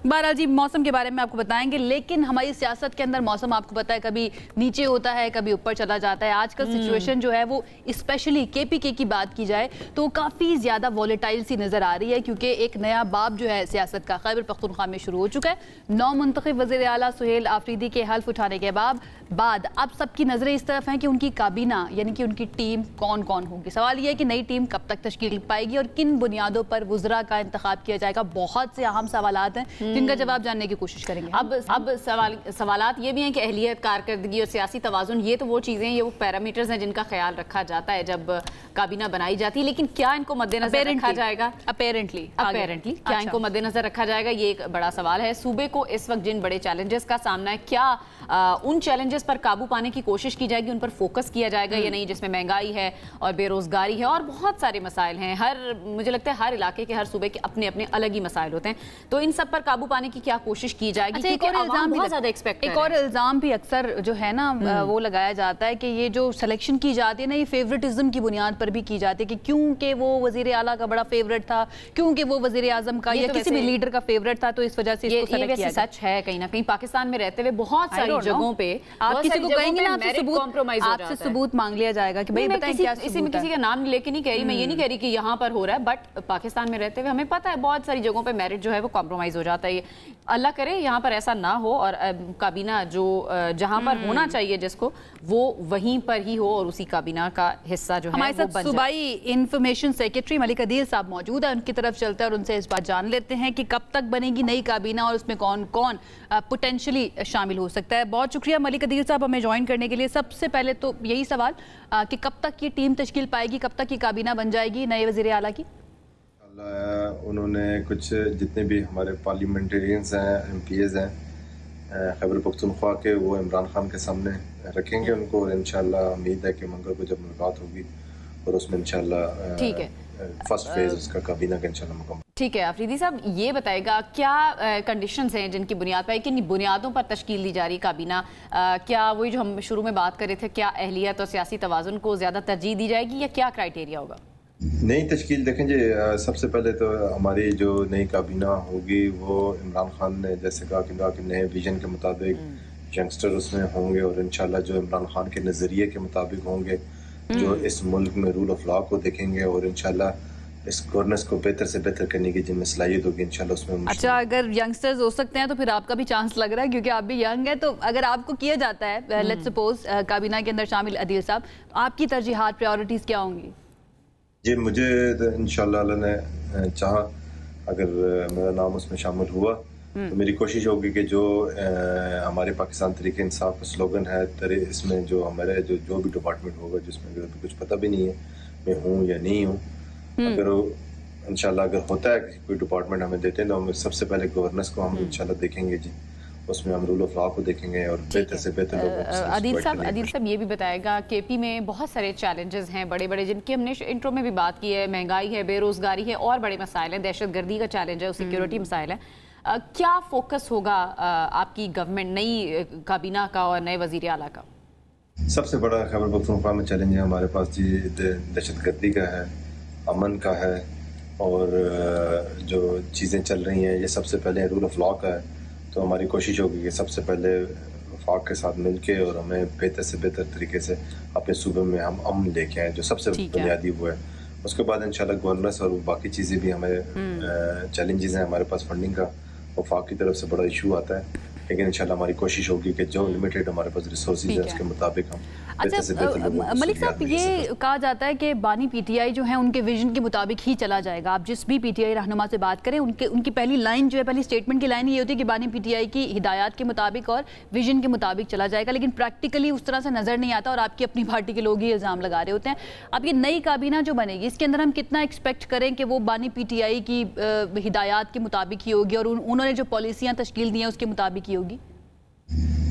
बहरहाल जी, मौसम के बारे में आपको बताएंगे, लेकिन हमारी सियासत के अंदर मौसम आपको पता है कभी नीचे होता है, कभी ऊपर चला जाता है। आजकल सिचुएशन जो है वो स्पेशली KPK की बात की जाए तो काफी ज्यादा वॉलेटाइल सी नजर आ रही है, क्योंकि एक नया बाब जो है सियासत का खैबर पख्तूनख्वा में शुरू हो चुका है। नौ मुंतखब वज़ीर आला सुहेल आफरीदी के हल्फ उठाने के बाद अब सबकी नजरें इस तरफ हैं कि उनकी काबीना यानी कि उनकी टीम कौन कौन होगी। सवाल यह है कि नई टीम कब तक तश्कील पाएगी और किन बुनियादों पर वुज़रा का इंतखाब किया जाएगा। बहुत से अहम सवालात हैं जिनका जवाब जानने की कोशिश करेंगे। अब सवालात ये भी हैं कि अहलियत, कारकर्दगी और सियासी तवाज़ुन, ये तो वो चीज़ें, ये वो पैरामीटर्स हैं जिनका ख्याल रखा जाता है जब काबीना बनाई जाती है, लेकिन क्या इनको मद्देनजर रखा जाएगा? अपेरेंटली क्या इनको मद्देनजर रखा जाएगा, ये एक बड़ा सवाल है। सूबे को इस वक्त जिन बड़े चैलेंजेस का सामना है, क्या उन चैलेंजेस पर काबू पाने की कोशिश की जाएगी, उन पर फोकस किया जाएगा या नहीं, जिसमें महंगाई है और बेरोजगारी है और बहुत सारे मसाइल हैं। मुझे लगता है हर इलाके के, हर सूबे के अपने अपने अलग ही मसाइल होते हैं, तो इन सब पर काबू पाने की क्या कोशिश की जाएगी? अच्छा, एक और इल्जाम भी अक्सर जो है ना वो लगाया जाता है कि ये जो सिलेक्शन की जाती है ना, ये फेवरेटिज्म की बुनियाद पर भी की जाती है कि क्योंकि वो वजीर आला का बड़ा फेवरेट था, क्योंकि वो वजीर आजम का या किसी भी लीडर का फेवरेट था, तो इस वजह से इसको सेलेक्ट किया। सच है, कहीं ना कहीं पाकिस्तान में रहते हुए बहुत सारी जगहों पे आप किसी को कहेंगे ना, आपसे सबूत मांग लिया जाएगा कि भाई बताएं क्या सबूत है। मैं किसी का नाम लेके नहीं कह रही, मैं ये नहीं कह रही कि यहाँ पर हो रहा है, बट पाकिस्तान में रहते हुए हमें पता है बहुत सारी जगहों पे मेरिट जो है वो कॉम्प्रोमाइज हो जाता है। अल्लाह करे यहाँ पर ऐसा ना हो और काबीना जो जहाँ पर होना चाहिए जिसको, वो वहीं पर ही हो और उसी काबीना का हिस्सा जो है हमारे साथ सूबाई इंफॉर्मेशन सेक्रेटरी मलिक अदील साहब मौजूद है, उनकी तरफ चलते हैं और उनसे इस बात जान लेते हैं कि कब तक बनेगी नई काबीना और उसमें कौन कौन पोटेंशियली शामिल शामिल हो सकता है। बहुत शुक्रिया मलिक अदील साहब हमें ज्वाइन करने के लिए। सबसे पहले तो यही सवाल कि कब तक ये टीम तश्कील पाएगी, कब तक ये काबीना बन जाएगी नए वज़ीर आला की? उन्होंने कुछ जितने भी हमारे पार्लियामेंटेरियंस हैं, MPs हैं खैबर पख्तूनख्वा के, वो इमरान खान के सामने रखेंगे उनको, और इंशाल्लाह उम्मीद है कि मंगल को जब मुलाकात होगी और उसमें इंशाल्लाह ठीक है फर्स्ट फेज उसका काबीना का इंशाल्लाह मुकम्मल। ठीक है अफरीदी साहब, ये बताएगा क्या कंडीशंस हैं जिनकी बुनियाद पर, किन बुनियादों पर तश्कील दी जा रही काबीना? क्या वही जो हम शुरू में बात कर रहे थे, क्या अहलियत और सियासी तवाज़ुन को ज़्यादा तरजीह दी जाएगी या क्या क्राइटेरिया होगा? नई तश्कील देखें जी, सबसे पहले तो हमारी जो नई काबीना होगी वो इमरान खान ने जैसे कहा कि नए विजन के मुताबिक यंगस्टर उसमें होंगे, और इंशाल्लाह जो इमरान खान के नज़रिए के मुताबिक होंगे, जो इस मुल्क में रूल ऑफ लॉ को देखेंगे और इंशाल्लाह इस गवर्नेंस को बेहतर से बेहतर करने की जिनमें सलाहियत होगी इंशाल्लाह उसमें। अच्छा, अगर यंगस्टर्स हो सकते हैं तो फिर आपका भी चांस लग रहा है क्योंकि आप भी यंग है, तो अगर आपको किया जाता है लेट्स सपोज काबीना के अंदर शामिल अदील साहब, आपकी तरजीहात प्रायोरिटीज क्या होंगी? जी मुझे तो इंशाल्लाह अल्लाह ने चाहा अगर मेरा नाम उसमें शामिल हुआ तो मेरी कोशिश होगी कि जो हमारे पाकिस्तान तरीके इंसाफ का स्लोगन है, इसमें जो हमारे जो भी डिपार्टमेंट होगा जिसमें अभी कुछ पता भी नहीं है मैं हूँ या नहीं हूँ, अगर इंशाल्लाह अगर होता है कि कोई डिपार्टमेंट हमें देते हैं तो हम सबसे पहले गवर्नेंस को हम इंशाल्लाह देखेंगे जी, उसमें हम रूल ऑफ लॉ को देखेंगे और बेहतर से बेहतर लोग। आदिल साहब ये भी बताएगा केपी में बहुत सारे चैलेंजेस हैं बड़े बड़े जिनकी हमने इंट्रो में भी बात की है, महंगाई है, बेरोजगारी है और बड़े मसाइल हैं, दहशतगर्दी का चैलेंज है, सिक्योरिटी मसाइल है। क्या फोकस होगा आपकी गवर्नमेंट नई काबीना का और नए वजीर आला का? सबसे बड़ा खैबर पख्तूनख्वा में चैलेंज है हमारे पास जी दहशतगर्दी का है, अमन का है, और जो चीज़ें चल रही हैं ये सबसे पहले रूल ऑफ लॉ का है। तो हमारी कोशिश होगी कि सबसे पहले वफाक के साथ मिलके और हमें बेहतर से बेहतर तरीके से अपने सूबे में हम अमन लेके आए, जो सबसे बुनियादी वो है। उसके बाद इंशाल्लाह गवर्नेंस और बाकी चीज़ें भी हमें चैलेंजेस हैं हमारे पास, फंडिंग का वफाक की तरफ से बड़ा इशू आता है, लेकिन इंशाल्लाह हमारी कोशिश होगी कि जो लिमिटेड हमारे पास रिसोर्सेज है उसके मुताबिक हम। अच्छा मलिक साहब, ये कहा जाता है कि बानी पीटीआई जो है उनके विजन के मुताबिक ही चला जाएगा। आप जिस भी पीटीआई रहनुमा से बात करें उनकी पहली लाइन जो है, पहली स्टेटमेंट की लाइन ये होती है कि बानी पीटीआई की हिदायत के मुताबिक और विजन के मुताबिक चला जाएगा, लेकिन प्रैक्टिकली उस तरह से नजर नहीं आता और आपकी अपनी पार्टी के लोग ही इल्जाम लगा रहे होते हैं। अब ये नई काबीना जो बनेगी इसके अंदर हम कितना एक्सपेक्ट करें कि वो बानी पीटीआई की हिदायत के मुताबिक ही होगी और उन्होंने जो पॉलिसियाँ तश्कील दी हैं उसके मुताबिक ही होगी?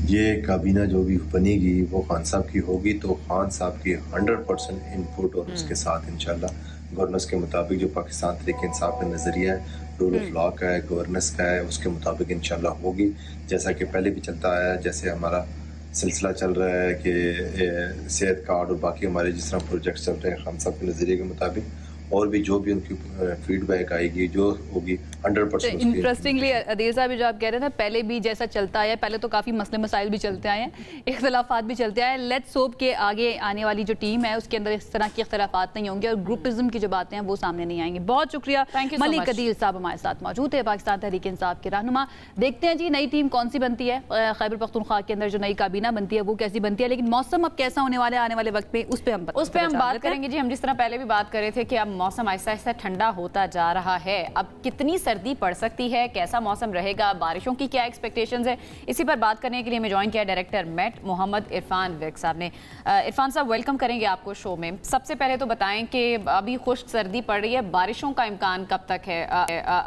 ये काबीना जो भी बनेगी वो खान साहब की होगी, तो खान साहब की 100% इनपुट और उसके साथ इंशाल्लाह गवर्नेंस के मुताबिक जो पाकिस्तान तरीके इंसाफ का नज़रिया है, रूल ऑफ लॉ का है, गवर्नेंस का है, उसके मुताबिक इंशाल्लाह होगी। जैसा कि पहले भी चलता आया है, जैसे हमारा सिलसिला चल रहा है कि सेहत कार्ड और बाकी हमारे जिस तरह प्रोजेक्ट चल रहे हैं खान साहब के नज़रिए के मुताबिक, और भी जो भी उनकी फीडबैक आएगी जो होगी 100%। इंटरेस्टिंगली अदील साहब जो आप कह रहे हैं ना, पहले भी जैसा चलता आया है, पहले तो काफ़ी मसले मसाइल भी चलते आए हैं, इख्तलाफात भी चलते आए हैं। लेट्स होप के आगे आने वाली जो टीम है उसके अंदर इस तरह के इख्तलाफात नहीं होंगे और ग्रुपिज्म की जो बातें हैं वो सामने नहीं आएंगी। बहुत शुक्रिया मलिक अदील साहब हमारे साथ मौजूद है, पाकिस्तान तहरीक इंसाफ के रहनुमा। देखते हैं जी नई टीम कौन सी बनती है, खैबर पख्तूनख्वा के अंदर जो नई काबीना बनती है वो कैसी बनती है, लेकिन मौसम अब कैसा होने वाला है आने वाले वक्त में उस पर हम बात करेंगे जी। हम जिस तरह पहले भी बात कर रहे थे कि अब मौसम ऐसा ऐसा ठंडा होता जा रहा है, अब कितनी सर्दी पड़ सकती है, कैसा मौसम रहेगा, बारिशों की क्या एक्सपेक्टेशंस है, इसी पर बात करने के लिए मैं ज्वाइन किया डायरेक्टर मेट मोहम्मद इरफान विक साहब ने। इरफान साहब वेलकम करेंगे आपको शो में। सबसे पहले तो बताएं कि अभी खुश्क सर्दी पड़ रही है, बारिशों का इम्कान कब तक है,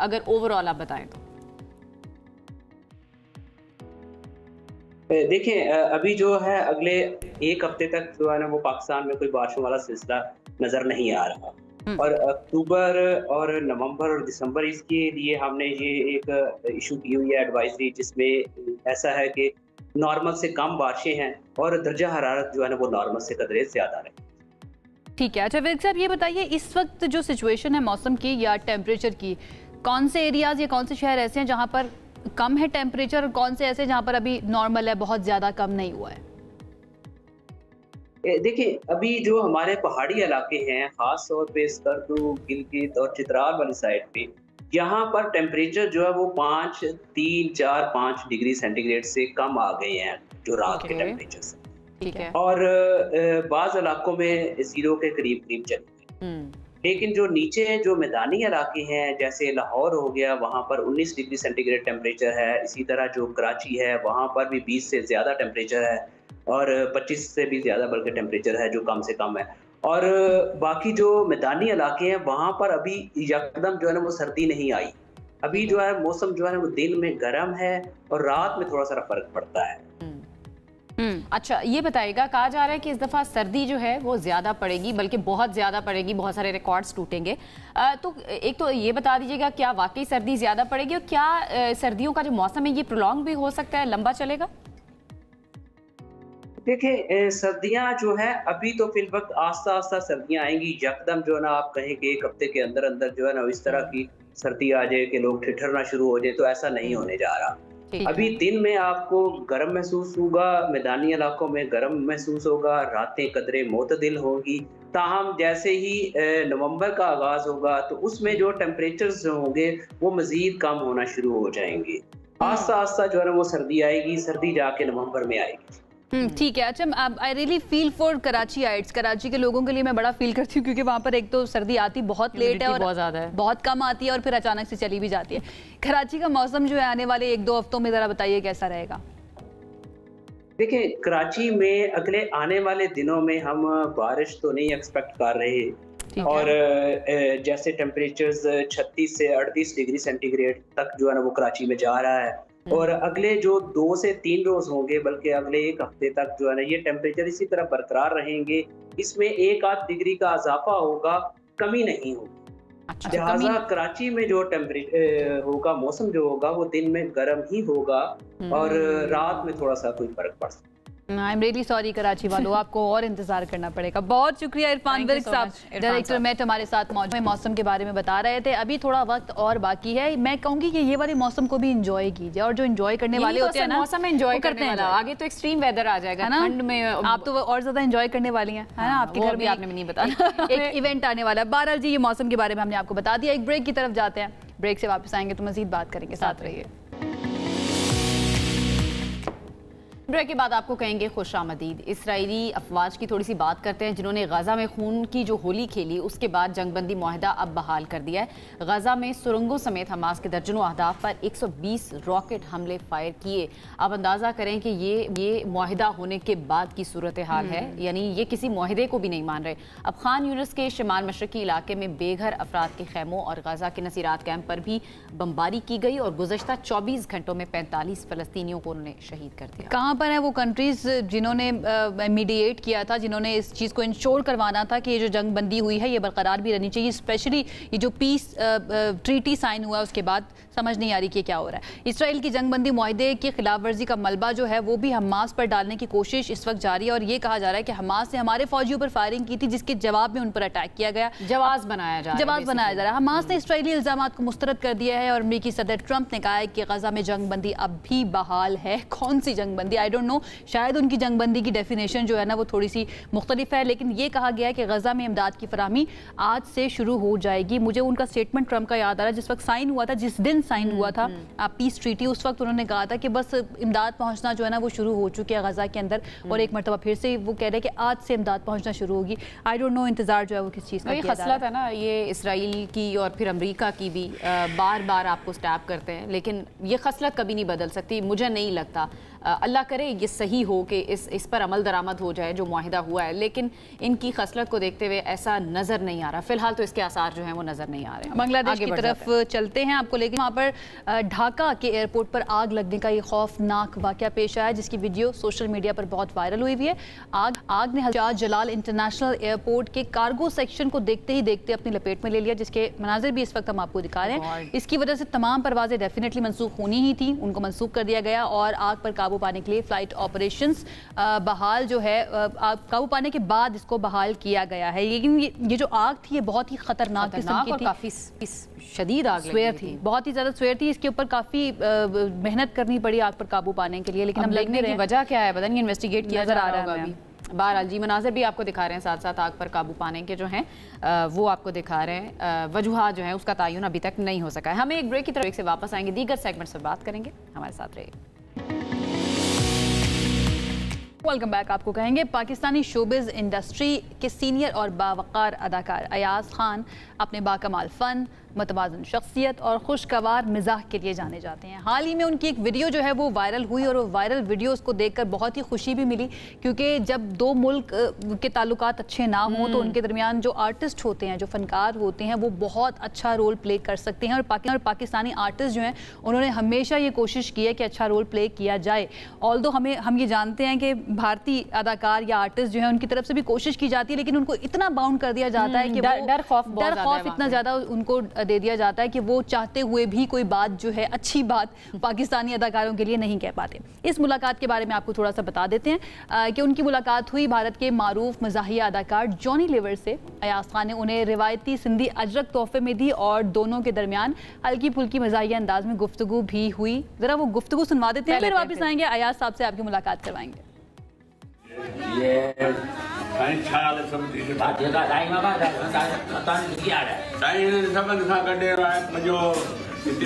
अगर ओवरऑल आप बताएं तो। देखिए अभी जो है अगले एक हफ्ते तक जो है ना वो पाकिस्तान में कोई बारिशों वाला सिलसिला नजर नहीं आ रहा, और अक्टूबर और नवंबर और दिसंबर इसके लिए हमने ये एक इशू की हुई है एडवाइजरी, जिसमें ऐसा है कि नॉर्मल से कम बारिशें हैं और दर्जा हरारत जो है ना वो नॉर्मल से कदरे ज़्यादा है। ठीक है। अच्छा विक साहब ये बताइए, इस वक्त जो सिचुएशन है मौसम की या टेम्परेचर की, कौन से एरियाज या कौन से शहर ऐसे हैं जहाँ पर कम है टेम्परेचर और कौन से ऐसे जहाँ पर अभी नॉर्मल है, बहुत ज़्यादा कम नहीं हुआ है? देखिए अभी जो हमारे पहाड़ी इलाके हैं, खास तौर पे स्कर्दू, गिलगित और चित्राल वाली साइड पे, यहाँ पर टेम्परेचर जो है वो 5 डिग्री सेंटीग्रेड से कम आ गए हैं जो रात के टेम्परेचर से। ठीक है। और बाज़ इलाकों में 0 के करीब चले गए। लेकिन जो नीचे जो मैदानी इलाके हैं, जैसे लाहौर हो गया, वहाँ पर 19 डिग्री सेंटीग्रेड टेम्परेचर है। इसी तरह जो कराची है, वहाँ पर भी 20 से ज़्यादा टेम्परेचर है और 25 से भी ज़्यादा बल्कि टेम्परेचर है जो कम से कम है। और बाकी जो मैदानी इलाके हैं, वहाँ पर अभी यकदम जो है ना वो सर्दी नहीं आई। अभी जो है मौसम जो है ना वो दिन में गर्म है और रात में थोड़ा सा फर्क पड़ता है। अच्छा, ये बताइएगा, कहा जा रहा है कि इस दफ़ा सर्दी जो है वो ज़्यादा पड़ेगी, बल्कि बहुत ज़्यादा पड़ेगी, बहुत सारे रिकॉर्ड्स टूटेंगे। तो एक तो ये बता दीजिएगा, क्या वाकई सर्दी ज़्यादा पड़ेगी और क्या सर्दियों का जो मौसम है ये प्रोलॉन्ग भी हो सकता है, लंबा चलेगा? देखिए, सर्दियां जो है अभी तो फिल वक्त आस्ता आस्ता सर्दियां आएंगी। यकदम जो है ना आप कहें कि एक हफ्ते के अंदर अंदर जो है ना इस तरह की सर्दी आ जाए कि लोग ठिठुरना शुरू हो जाए, तो ऐसा नहीं होने जा रहा। अभी दिन में आपको गर्म महसूस होगा, मैदानी इलाकों में गर्म महसूस होगा, रातें कदरे मोतदिल होंगी। ताहम जैसे ही नवंबर का आगाज होगा तो उसमें जो टेम्परेचर्स होंगे वो मजीद कम होना शुरू हो जाएंगे। आस्ता आस्ता जो है ना वो सर्दी आएगी, सर्दी जाके नवंबर में आएगी। ठीक है। अच्छा, I really feel for Karachiites. Karachi के लोगों के लिए मैं बड़ा फील करती हूँ, क्योंकि वहाँ पर एक तो सर्दी आती बहुत लेट है और बहुत ज़्यादा है, बहुत कम आती है और फिर अचानक से चली भी जाती है। कराची का मौसम जो है आने वाले 1-2 हफ्तों में ज़रा बताइए कैसा रहेगा? देखिए, कराची में अगले आने वाले दिनों में हम बारिश तो नहीं एक्सपेक्ट कर रहे और जैसे टेम्परेचर्स 36 से 38 डिग्री सेंटीग्रेड तक जो है ना वो कराची में जा रहा है। और अगले जो 2 से 3 रोज होंगे, बल्कि अगले 1 हफ्ते तक जो है ना ये टेम्परेचर इसी तरह बरकरार रहेंगे। इसमें 1-8 डिग्री का इजाफा होगा, कमी नहीं होगी। लिहाजा कराची में जो टेम्परेचर होगा, मौसम जो होगा वो दिन में गर्म ही होगा और रात में थोड़ा सा कोई फर्क पड़ सकता है। I am really sorry Karachi वालों, आपको और इंतजार करना पड़ेगा। बहुत शुक्रिया इरफान विर्क साहब, डायरेक्टर मेट हमारे साथ मौजूद हैं, मौसम के बारे में बता रहे थे। अभी थोड़ा वक्त और बाकी है, मैं कहूंगी कि ये वाले मौसम को भी एंजॉय कीजिए, और जो एंजॉय करने वाले होते हैं ना, मौसम एंजॉय करते हैं। आगे तो एक्सट्रीम वेदर आ जाएगा ना, ठंड में आप तो और ज्यादा एंजॉय करने वाली हैं, है ना? आपके घर में आपने नहीं बताया एक इवेंट आने वाला है। बहरहाल जी, ये मौसम के बारे में हमने आपको बता दिया। एक ब्रेक की तरफ जाते हैं, ब्रेक से वापस आएंगे तो मजीद बात करेंगे, साथ रहिए। ब्रेक के बाद आपको कहेंगे खुशामदीद। इसराइली अफवाज की थोड़ी सी बात करते हैं, जिन्होंने गजा में खून की जो होली खेली उसके बाद जंगबंदी मुआहदा अब बहाल कर दिया है। गजा में सुरंगों समेत हमास के दर्जनों अहदाफ पर 120 रॉकेट हमले फायर किए। आप अंदाजा करें कि ये मुआहदा होने के बाद की सूरत हाल है, यानी ये किसी मुआहदे को भी नहीं मान रहे। अब खान यूनिस के शिमाल मशरकी इलाके में बेघर अफराद के खैमों और गजा के नसीरात कैंप पर भी बमबारी की गई और गुज़श्ता 24 घंटों में 45 फलस्तीनियों को उन्होंने शहीद कर दिया। कहाँ पर है वो कंट्रीज जिन्होंने मीडिएट किया था, जिन्होंने इस चीज़ को इंश्योर करवाना था कि ये जो जंग बंदी हुई है ये बरकरार भी रहनी चाहिए, स्पेशली ये जो पीस ट्रीटी साइन हुआ उसके बाद समझ नहीं आ रही कि क्या हो रहा है। इसराइल की जंग बंदी मुआहदे की खिलाफ वर्जी का मलबा जो है वो भी हमास पर डालने की कोशिश इस वक्त जारी है और ये कहा जा रहा है कि हमास ने हमारे फौजियों पर फायरिंग की थी, जिसके जवाब में उन पर अटैक किया गया, जवाब बनाया जा रहा है। हमास ने इसराइली इल्जाम को मुस्तरद कर दिया है और अमेरिकी सदर ट्रंप ने कहा है कि गजा में जंग बंदी अब भी बहाल है। कौन सी जंग बंदी, आई डोंट नो, शायद उनकी जंग बंदी की डेफिनेशन जो है ना वो थोड़ी सी मुख्तलिफ है, लेकिन ये कहा गया है कि गजा में इमदाद की फराहमी आज से शुरू हो जाएगी। मुझे उनका स्टेटमेंट ट्रंप का याद आ रहा है, जिस वक्त साइन हुआ था, जिस दिन साइन हुआ था पीस ट्रीटी, उस वक्त उन्होंने कहा था कि बस इमदाद पहुंचना जो है ना वो शुरू हो चुकी है गजा के अंदर, और एक मरतबा फिर से वो कह रहे हैं कि आज से इमदाद पहुंचना शुरू होगी। आई डोंट नो इंतजार जो है वो किस चीज़ का किया जा रहा है। खसलत है ना ये इसराइल की और फिर अमेरिका की भी, बार बार आपको स्टैप करते हैं, लेकिन ये खसलत कभी नहीं बदल सकती। मुझे नहीं लगता, अल्लाह करे ये सही हो कि इस पर अमल दरामद हो जाए जो मुआहिदा हुआ है, लेकिन इनकी खसलत को देखते हुए ऐसा नजर नहीं आ रहा। फिलहाल तो इसके आसार जो हैं वो नजर नहीं आ रहे। बांग्लादेश की तरफ चलते हैं आपको, लेकिन वहाँ पर ढाका के एयरपोर्ट पर आग लगने का ये खौफनाक वाकया पेश आया, जिसकी वीडियो सोशल मीडिया पर बहुत वायरल हुई है। आग ने शाह जलाल इंटरनेशनल एयरपोर्ट के कार्गो सेक्शन को देखते ही देखते अपनी लपेट में ले लिया, जिसके मनाजिर भी इस वक्त हम आपको दिखा रहे हैं। इसकी वजह से तमाम परवाजें डेफिनेटली मनसूख होनी ही थी, उनको मनसूख कर दिया गया और आग पर काबू पाने के लिए फ्लाइट ऑपरेशंस बहाल जो है काबू पाने के बाद इसको बहाल किया गया है। लेकिन ये जो आग थी ये बहुत ही खतरनाक किस्म की थी, काफी शदीद आग स्वेयर थी, बहुत ही ज्यादा स्वेयर थी। इसके ऊपर काफी मेहनत करनी पड़ी आग पर काबू पाने के लिए, लेकिन हम लगने की वजह क्या है पता नहीं, इन्वेस्टिगेट किया जा रहा होगा अभी। बहरहाल जी मनाजिर भी आपको दिखा रहे हैं, साथ साथ आग पर काबू पाने के जो हैं वो आपको दिखा रहे हैं। वजूहात जो है उसका तयन अभी तक नहीं हो सका है। हमें एक ब्रेक की तरफ से वापस आएंगे, दीगर सेगमेंट्स पर बात करेंगे, हमारे साथ रहिए। Welcome back. आपको कहेंगे पाकिस्तानी शोबिज इंडस्ट्री के सीनियर और बावकार अदाकार अयाज खान अपने बाकमाल फ़न, मतवाज़न शख्सियत और खुशगवार मिजाज के लिए जाने जाते हैं। हाल ही में उनकी एक वीडियो जो है वो वायरल हुई और वो वायरल वीडियोस को देखकर बहुत ही खुशी भी मिली, क्योंकि जब दो मुल्क के ताल्लुकात अच्छे ना हों तो उनके दरमियान जो आर्टिस्ट होते हैं, जो फनकार होते हैं, वो बहुत अच्छा रोल प्ले कर सकते हैं। और पाकिस्तानी आर्टिस्ट जो हैं उन्होंने हमेशा ये कोशिश की है कि अच्छा रोल प्ले किया जाए। ऑल्दो हम ये जानते हैं कि भारतीय अदाकार या आर्टिस्ट जो है उनकी तरफ से भी कोशिश की जाती है, लेकिन उनको इतना बाउंड कर दिया जाता है कि डर खौफ इतना ज़्यादा उनको दे दिया जाता है कि वो चाहते हुए भी कोई बात जो है अच्छी बात पाकिस्तानी अदाकारों के लिए नहीं कह पाते। इस मुलाकात के बारे में आपको थोड़ा सा बता देते हैं कि उनकी मुलाकात हुई भारत के मारूफ मज़ाहिया अदाकार जॉनी लीवर से। अयाज खान ने उन्हें रिवायती सिंधी अजरक तोहफे में दी और दोनों के दरमियान हल्की फुल्की मज़ाहिया अंदाज में गुफ्तगू भी हुई। ज़रा वो गुफ्तगू सुनवा देते हैं, फिर वापस आएंगे, अयाज साहब से आपकी मुलाकात करवाएंगे।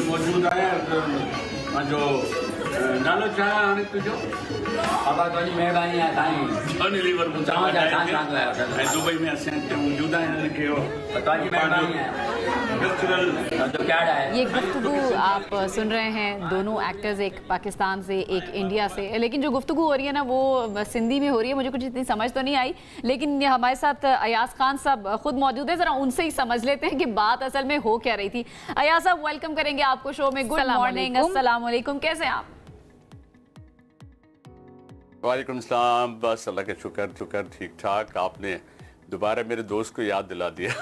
मौजूद आया नालो छा हाणे तुंहिंजो? बाबा तुंहिंजी महिरबानी आहे साईं। जॉनी लीवर ऐं दुबई में असां हिते मौजूद आहियूं, हिनखे तुंहिंजी महिरबानी आहे। कल्चरल ये गुफ्तगू आप सुन रहे हैं, दोनों एक्टर्स, एक पाकिस्तान से एक इंडिया से, लेकिन जो गुफ्तगू हो रही है ना वो सिंधी में हो रही है। मुझे कुछ इतनी समझ तो नहीं आई, लेकिन हमारे साथ अयाज खान साहब खुद मौजूद है, जरा उनसे ही समझ लेते हैं कि बात असल में हो क्या रही थी। अयाज साहब, वेलकम करेंगे आपको शो में। गुड मॉर्निंग, अस्सलाम वालेकुम, कैसे हैं आप? वालेकुम सलाम, बस अल्लाह का शुक्र ठीक ठाक। आपने दोबारा मेरे दोस्त को याद दिला दिया।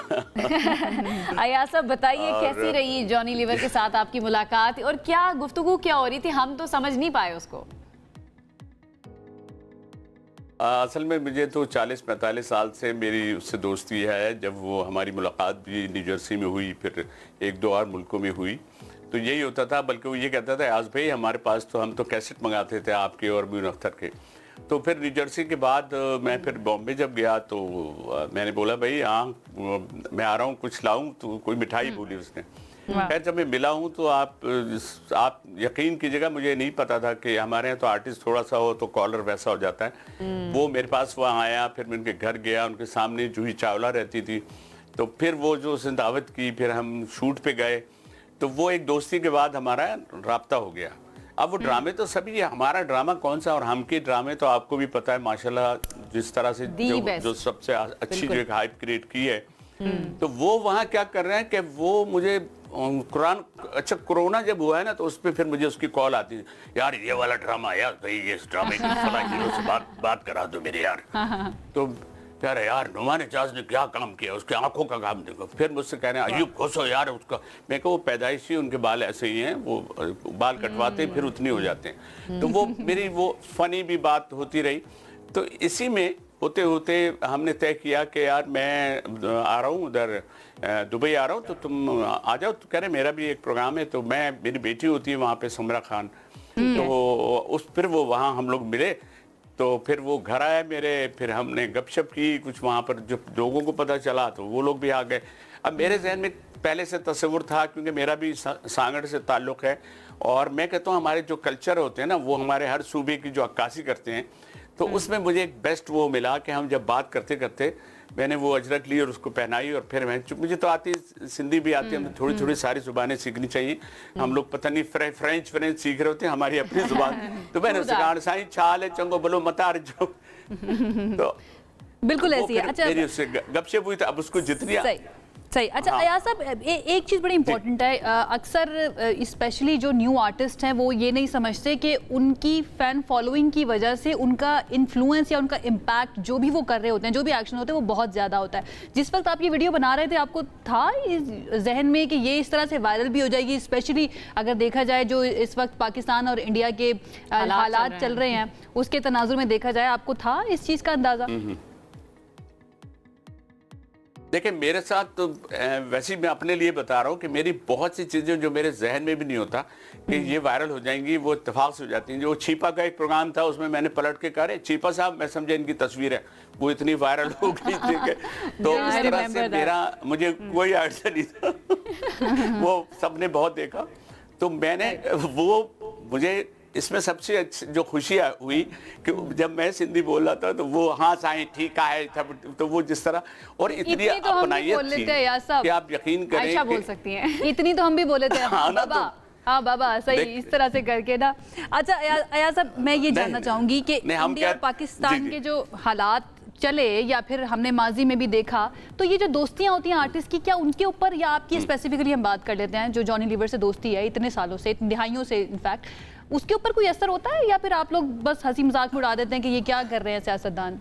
अयाज साहब बताइए, कैसी रही जॉनी लीवर के साथ आपकी मुलाकात और क्या गुफ्तगू क्या हो रही थी? हम तो समझ नहीं पाए उसको। असल में मुझे तो 40-45 साल से मेरी उससे दोस्ती है। जब वो हमारी मुलाकात भी न्यू जर्सी में हुई, फिर 1-2 और मुल्कों में हुई, तो यही होता था। बल्कि वो ये कहता था, आज भाई हमारे पास तो हम तो कैसेट मंगाते थे आपके और म्यून अख्तर के। तो फिर न्यू जर्सी के बाद मैं फिर बॉम्बे जब गया तो मैंने बोला भाई हाँ मैं आ रहा हूँ, कुछ लाऊं, तो कोई मिठाई बोली उसने। खैर जब मैं मिला हूँ तो आप यकीन कीजिएगा, मुझे नहीं पता था कि हमारे यहाँ तो आर्टिस्ट थोड़ा सा हो तो कॉलर वैसा हो जाता है। वो मेरे पास वहाँ आया, फिर मैं उनके घर गया, उनके सामने जूही चावला रहती थी, तो फिर वो जो उसने दावत की, फिर हम शूट पे गए, तो वो एक दोस्ती के बाद हमारा राब्ता हो गया। अब वो ड्रामे तो सभी, हमारा ड्रामा कौन सा और हम के ड्रामे तो आपको भी पता है माशाल्लाह, जिस तरह से जो सबसे अच्छी जो एक हाइप क्रिएट की है। तो वो वहाँ क्या कर रहे हैं कि वो मुझे कुरान, अच्छा कोरोना जब हुआ है ना तो उस पर फिर मुझे उसकी कॉल आती है, यार ये वाला ड्रामा यार, भाई ये ड्रामे की फलां हीरो से बात करा दो मेरे यार। तो कह रहे यार नुमान एजाज ने क्या काम किया, उसकी आंखों का काम देखो। फिर मुझसे कह रहे हैं अयूब घोसो यार उसका। मैं कहा वो पैदाइशी उनके बाल ऐसे ही हैं, वो बाल कटवाते फिर उतने हो जाते हैं। तो वो मेरी वो फनी भी बात होती रही। तो इसी में होते होते हमने तय किया कि यार मैं आ रहा हूँ उधर दुबई आ रहा हूँ, तो तुम आ जाओ। तो कह रहे मेरा भी एक प्रोग्राम है, तो मेरी बेटी होती है वहाँ पे समरा खान, तो फिर वो वहाँ हम लोग मिले, तो फिर वो घर आए मेरे, फिर हमने गपशप की कुछ वहाँ पर, जो लोगों को पता चला तो वो लोग भी आ गए। अब मेरे जहन में पहले से तस्वुर था, क्योंकि मेरा भी सांगड़ से ताल्लुक़ है, और मैं कहता हूँ हमारे जो कल्चर होते हैं ना, वो हमारे हर सूबे की जो अक्कासी करते हैं, तो उसमें मुझे एक बेस्ट वो मिला कि हम जब बात करते करते मैंने वो अजरक ली और उसको पहनाई, और फिर मुझे तो आती सिंधी भी आती है, हमें थोड़ी थोड़ी सारी जुबानें सीखनी चाहिए। हम लोग पता नहीं फ्रेंच सीख रहे होते हैं हमारी अपनी जुबान। तो मैंने उससे कहा साईं छाल है चंगो बोलो मतार जो। तो बिल्कुल ऐसी है। अच्छा, मेरी उससे गपशप हुई, तो अब उसको जितनी सही। अच्छा अयाज साहब, एक चीज़ बड़ी इंपॉर्टेंट है, अक्सर स्पेशली जो न्यू आर्टिस्ट हैं वो ये नहीं समझते कि उनकी फ़ैन फॉलोइंग की वजह से उनका इन्फ्लुएंस या उनका इम्पैक्ट जो भी वो कर रहे होते हैं, जो भी एक्शन होते हैं, वो बहुत ज़्यादा होता है। जिस वक्त आप ये वीडियो बना रहे थे, आपको था जहन में कि ये इस तरह से वायरल भी हो जाएगी, स्पेशली अगर देखा जाए जो इस वक्त पाकिस्तान और इंडिया के हालात चल रहे हैं उसके तनाजुर में देखा जाए, आपको था इस चीज़ का अंदाज़ा? देखिए मेरे साथ तो वैसे ही मैं अपने लिए बता रहा हूँ कि मेरी बहुत सी चीज़ें जो मेरे जहन में भी नहीं होता कि ये वायरल हो जाएंगी, वो इत्तेफाक से हो जाती हैं। जो छिपा का एक प्रोग्राम था, उसमें मैंने पलट के कहा, छिपा साहब मैं समझे इनकी तस्वीर है, वो इतनी वायरल हो गई थी। तो इस तरह से मुझे कोई आइडिया नहीं था। वो सबने बहुत देखा, तो मैंने वो मुझे इसमें सबसे जो खुशी हुई कि जब मैं सिंधी बोल रहा था तो वो हाँ साईं ठीक है, तो वो जिस तरह और इतनी अपनाइयत थी कि आप यकीन करें बोल सकती हैं इतनी तो हम भी बोले थे बाबा, हाँ बाबा सही इस तरह से करके ना। अच्छा अयाज साहब, मैं ये जानना चाहूंगी कि इंडिया और पाकिस्तान के जो हालात चले या फिर हमने माजी में भी देखा, तो ये जो दोस्तियां होती हैं आर्टिस्ट की, क्या उनके ऊपर या आपकी स्पेसिफिकली हम बात कर लेते हैं, जो जॉनी लीवर से दोस्ती है इतने सालों से, इतनी दिहाइयों से इनफैक्ट, उसके ऊपर कोई असर होता है या फिर आप लोग बस हंसी मजाक में उड़ा देते हैं कि ये क्या कर रहे हैं सियासतदान?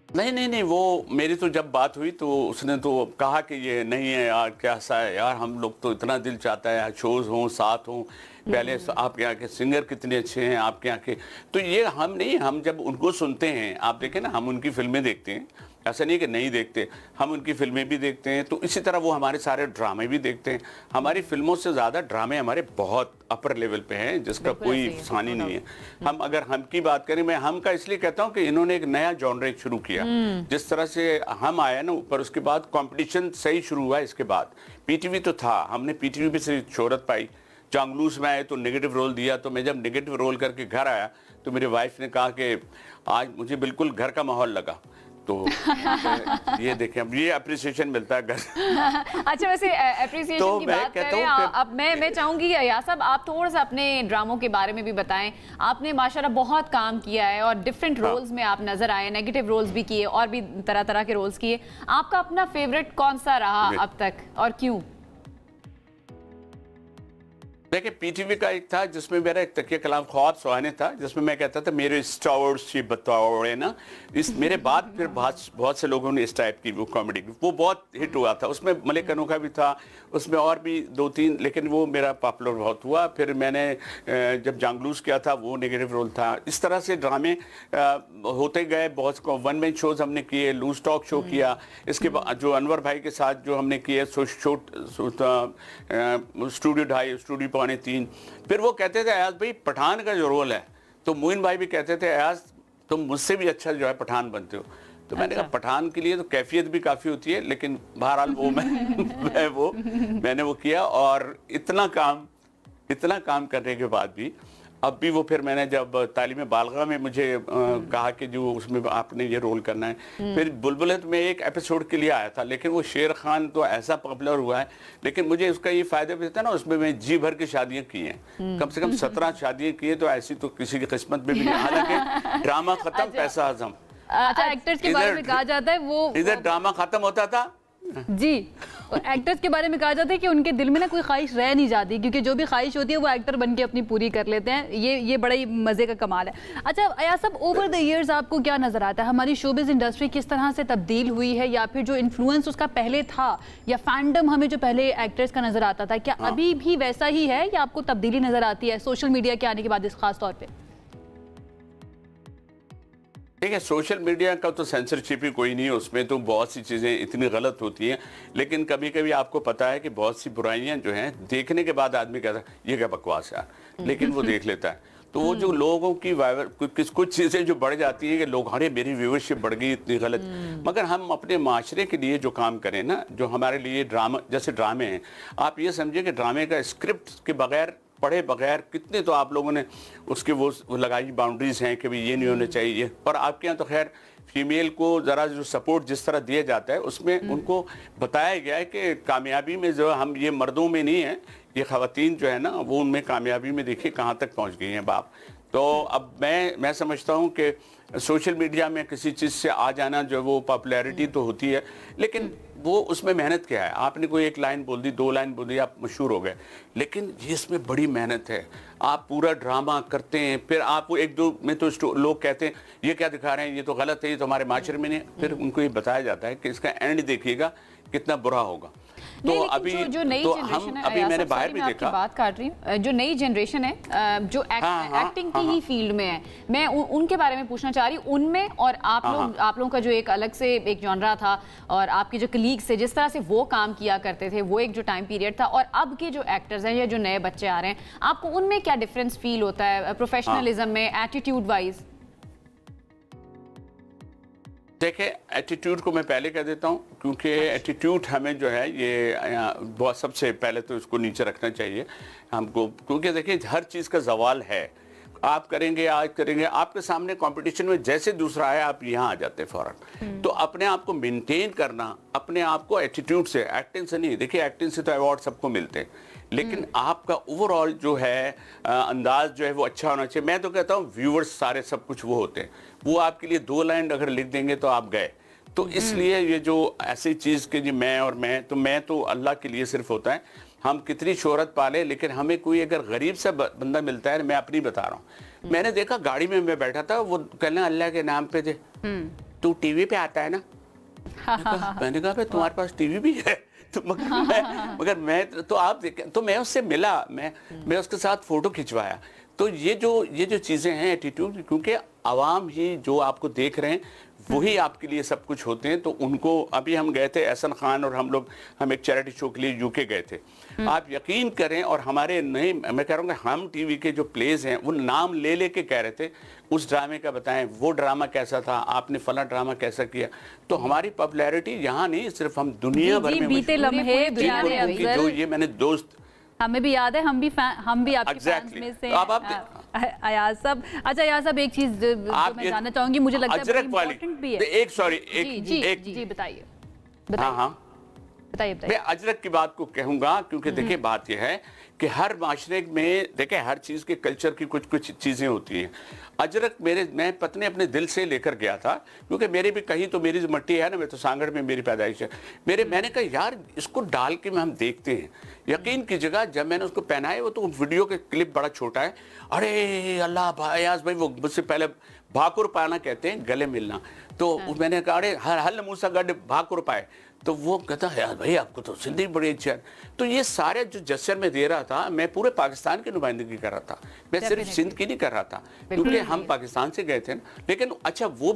नहीं, वो मेरी तो जब बात हुई तो उसने तो कहा कि ये नहीं है यार, कैसा है यार, हम लोग तो इतना दिल चाहता है शोज हों, साथ हों, पहले आपके यहाँ के सिंगर कितने अच्छे हैं आपके यहाँ के, तो ये हम नहीं, हम जब उनको सुनते हैं, आप देखें ना, हम उनकी फिल्में देखते हैं, ऐसा नहीं कि नहीं देखते, हम उनकी फिल्में भी देखते हैं, तो इसी तरह वो हमारे सारे ड्रामे भी देखते हैं। हमारी फिल्मों से ज़्यादा ड्रामे हमारे बहुत अपर लेवल पे हैं, जिसका कोई सानी नहीं है। हम अगर हम की बात करें, मैं हम का इसलिए कहता हूँ कि इन्होंने एक नया जॉनर शुरू किया, जिस तरह से हम आया ना ऊपर, उसके बाद कंपटीशन सही शुरू हुआ। इसके बाद पीटीवी तो था, हमने पीटीवी पे से शोहरत पाई, चांगलूस में आए तो नेगेटिव रोल दिया, तो मैं जब नेगेटिव रोल करके घर आया तो मेरी वाइफ ने कहा कि आज मुझे बिल्कुल घर का माहौल लगा, तो ये देखें, अब ये अप्रिसिएशन मिलता है घर। अच्छा, वैसे अप्रिसिएशन तो की बात करें, अब मैं चाहूंगी अयाज साहब आप थोड़ा सा अपने ड्रामों के बारे में भी बताएं। आपने माशाल्लाह बहुत काम किया है और डिफरेंट रोल्स में आप नजर आए, नेगेटिव रोल्स भी किए और भी तरह तरह के रोल्स किए। आपका अपना फेवरेट कौन सा रहा अब तक और क्यों? देखिए, पीटीवी का एक था जिसमें मेरा एक तकिया कलाम ख्वाब सुहाने था, जिसमें मैं कहता था मेरे स्टार्स से बताओ ना, इस मेरे बाद फिर बहुत से लोगों ने इस टाइप की वो कॉमेडी, वो बहुत हिट हुआ था। उसमें मलिक अनोखा भी था, उसमें और भी 2-3, लेकिन वो मेरा पॉपुलर बहुत हुआ। फिर मैंने जब जांगलूस किया था वो नेगेटिव रोल था। इस तरह से ड्रामे होते गए, बहुत वन मैन शोज हमने किए, लूज टॉक शो किया, इसके बाद जो अनवर भाई के साथ जो हमने किए स्टूडियो 2.5 स्टूडियो 3। फिर वो कहते थे अयाज भाई पठान का जो रोल है, तो मोइन भाई भी कहते थे अयाज तुम मुझसे भी अच्छा जो है पठान बनते हो। तो मैंने कहा पठान के लिए तो कैफियत भी काफ़ी होती है, लेकिन बहरहाल वो मैंने वो किया। और इतना काम करने के बाद भी अब भी वो, फिर मैंने जब तालीम बालगा में मुझे कहा कि जो उसमें आपने ये रोल करना है, फिर बुलबुलत में एक एपिसोड के लिए आया था, लेकिन वो शेर खान तो ऐसा पॉपुलर हुआ है, लेकिन मुझे उसका ये फायदा भी था ना, उसमें मैं जी भर की शादियां की हैं, कम से कम 17 शादियां की है, तो ऐसी तो किसी की किस्मत में भी नहीं। हालांकि ड्रामा खत्म पैसा हजम। अच्छा, एक्टर्स के बारे में कहा जाता है वो इधर ड्रामा खत्म होता था जी, और एक्टर्स के बारे में कहा जाता है कि उनके दिल में ना कोई ख्वाहिश रह नहीं जाती, क्योंकि जो भी ख्वाहिश होती है वो एक्टर बन के अपनी पूरी कर लेते हैं। ये बड़ा ही मज़े का कमाल है। अच्छा अयाज साहब, ओवर द ईयर्स आपको क्या नज़र आता है, हमारी शोबिज़ इंडस्ट्री किस तरह से तब्दील हुई है, या फिर जो इन्फ्लुएंस उसका पहले था, या फैंडम हमें जो पहले एक्टर्स का नज़र आता था, क्या अभी भी वैसा ही है या आपको तब्दीली नज़र आती है सोशल मीडिया के आने के बाद, इस खास तौर पर? ठीक है, सोशल मीडिया का तो सेंसरशिप ही कोई नहीं है, उसमें तो बहुत सी चीज़ें इतनी गलत होती हैं, लेकिन कभी कभी आपको पता है कि बहुत सी बुराइयां जो हैं देखने के बाद आदमी कहता है ये क्या बकवास है, लेकिन वो देख लेता है। तो वो जो लोगों की कुछ चीज़ें जो बढ़ जाती हैं कि लोग, अरे मेरी व्यूअरशिप बढ़ गई, इतनी गलत। मगर हम अपने माशरे के लिए जो काम करें ना, जो हमारे लिए ड्रामा, जैसे ड्रामे हैं, आप ये समझिए कि ड्रामे का स्क्रिप्ट के बगैर, पढ़े बगैर कितने तो आप लोगों ने उसके वो लगाई बाउंड्रीज हैं कि भाई ये नहीं होने चाहिए। पर आपके यहाँ तो खैर फीमेल को ज़रा जो सपोर्ट जिस तरह दिया जाता है, उसमें उनको बताया गया है कि कामयाबी में जो हम, ये मर्दों में नहीं है, ये ख़वातीन जो है ना, वो उनमें कामयाबी में देखिए कहाँ तक पहुँच गई हैं बाप। तो अब मैं समझता हूँ कि सोशल मीडिया में किसी चीज़ से आ जाना जो वो पॉपुलैरिटी तो होती है, लेकिन वो उसमें मेहनत क्या है। आपने कोई एक लाइन बोल दी, 2 लाइन बोल दी, आप मशहूर हो गए, लेकिन ये इसमें बड़ी मेहनत है। आप पूरा ड्रामा करते हैं, फिर आप 1-2 में तो लोग कहते हैं ये क्या दिखा रहे हैं, ये तो गलत है, ये तो हमारे माशरे में नहीं। फिर उनको ये बताया जाता है कि इसका एंड देखिएगा कितना बुरा होगा। तो अभी जो नई जनरेशन है, अभी मैंने बाहर भी देखा, बात काट रही हूँ, जो नई जनरेशन है जो एक्टिंग की ही फील्ड में है, मैं उनके बारे में पूछना चाह रही हूँ। उनमें और आप लोगों का जो एक अलग से एक जॉनरा था, और आपके जो कलीग्स थे, जिस तरह से वो काम किया करते थे, वो एक जो टाइम पीरियड था, और अब के जो एक्टर्स हैं या जो नए बच्चे आ रहे हैं, आपको उनमें क्या डिफरेंस फील होता है प्रोफेशनलिज्म में, एटीट्यूड वाइज? देखिए, एटीट्यूड को मैं पहले कह देता हूँ, क्योंकि एटीट्यूड हमें जो है ये बहुत सबसे पहले तो इसको नीचे रखना चाहिए हमको, क्योंकि देखिए हर चीज़ का सवाल है। आप करेंगे, आज करेंगे, आपके सामने कंपटीशन में जैसे दूसरा आए आप यहाँ आ जाते हैं फौरन। तो अपने आप को मेंटेन करना, अपने आप को एटीट्यूड से, एक्टिंग से नहीं। देखिए एक्टिंग से तो अवार्ड सबको मिलते हैं, लेकिन आपका ओवरऑल जो है अंदाज जो है वो अच्छा होना चाहिए। मैं तो कहता हूँ व्यूअर्स सारे सब कुछ वो होते हैं, वो आपके लिए 2 लाइन अगर लिख देंगे तो आप गए। तो इसलिए ये जो ऐसी चीज़ के जी मैं तो अल्लाह के लिए सिर्फ होता है। हम कितनी शोहरत पाले, लेकिन हमें कोई अगर गरीब सा बंदा मिलता है, मैं अपनी बता रहा हूँ, मैंने देखा गाड़ी में मैं बैठा था, वो कहना अल्लाह के नाम पे थे, तू टीवी पे आता है ना। मैंने कहा भाई तुम्हारे पास टीवी भी है? तो मगर मैं तो आप देखें, तो मैं उससे मिला, मैं उसके साथ फोटो खिंचवाया। तो ये जो चीज़ें हैं एटीट्यूड, क्योंकि आवाम ही जो आपको देख रहे हैं वही आपके लिए सब कुछ होते हैं। तो उनको, अभी हम गए थे एहसन खान और हम एक चैरिटी शो के लिए यूके गए थे। आप यकीन करें, और हमारे नहीं, मैं कह रहा हूँ हम टीवी के जो प्लेज हैं वो नाम ले के कह रहे थे उस ड्रामे का बताएं, वो ड्रामा कैसा था, आपने फला ड्रामा कैसा किया। तो हमारी पॉपुलैरिटी यहाँ नहीं, सिर्फ हम दुनिया भर में बीते लम्हे, जो ये मैंने दोस्त, हमें भी याद है, हम भी आपके फैंस में से। अयाज साहब, अच्छा अयाज साहब, एक चीज जो मैं जानना चाहूंगी, मुझे लगता है बड़ी इम्पोर्टेंट भी है। जी बताइए। हाँ बताइए। मैं अजरक की बात को कहूंगा, क्योंकि देखिए बात यह है कि हर माशरे में देखिए हर चीज़ के कल्चर की कुछ चीज़ें होती हैं। अजरक मैं पत्नी अपने दिल से लेकर गया था, क्योंकि मेरे भी कहीं तो मेरी मट्टी है ना, मैं तो सांगड़ में मेरी पैदाइश है। मैंने कहा यार इसको डाल के हम देखते हैं। यकीन की जगह जब मैंने उसको पहनाया, वो तो वीडियो के क्लिप बड़ा छोटा है, अरे अल्लाह भाई वो मुझसे पहले भाकुर पाना कहते हैं, गले मिलना। तो मैंने कहा अरे हल मूसा गढ़ भाकुर पाए, तो वो कहता है यार भाई आपको तो सिंधी बड़ी अच्छी है। तो ये सारे जो जश्न में दे रहा था, मैं पूरे पाकिस्तान की नुमाइंदगी कर रहा था, मैं सिर्फ सिंध की नहीं कर रहा था, क्योंकि हम पाकिस्तान से गए थे। लेकिन अच्छा वो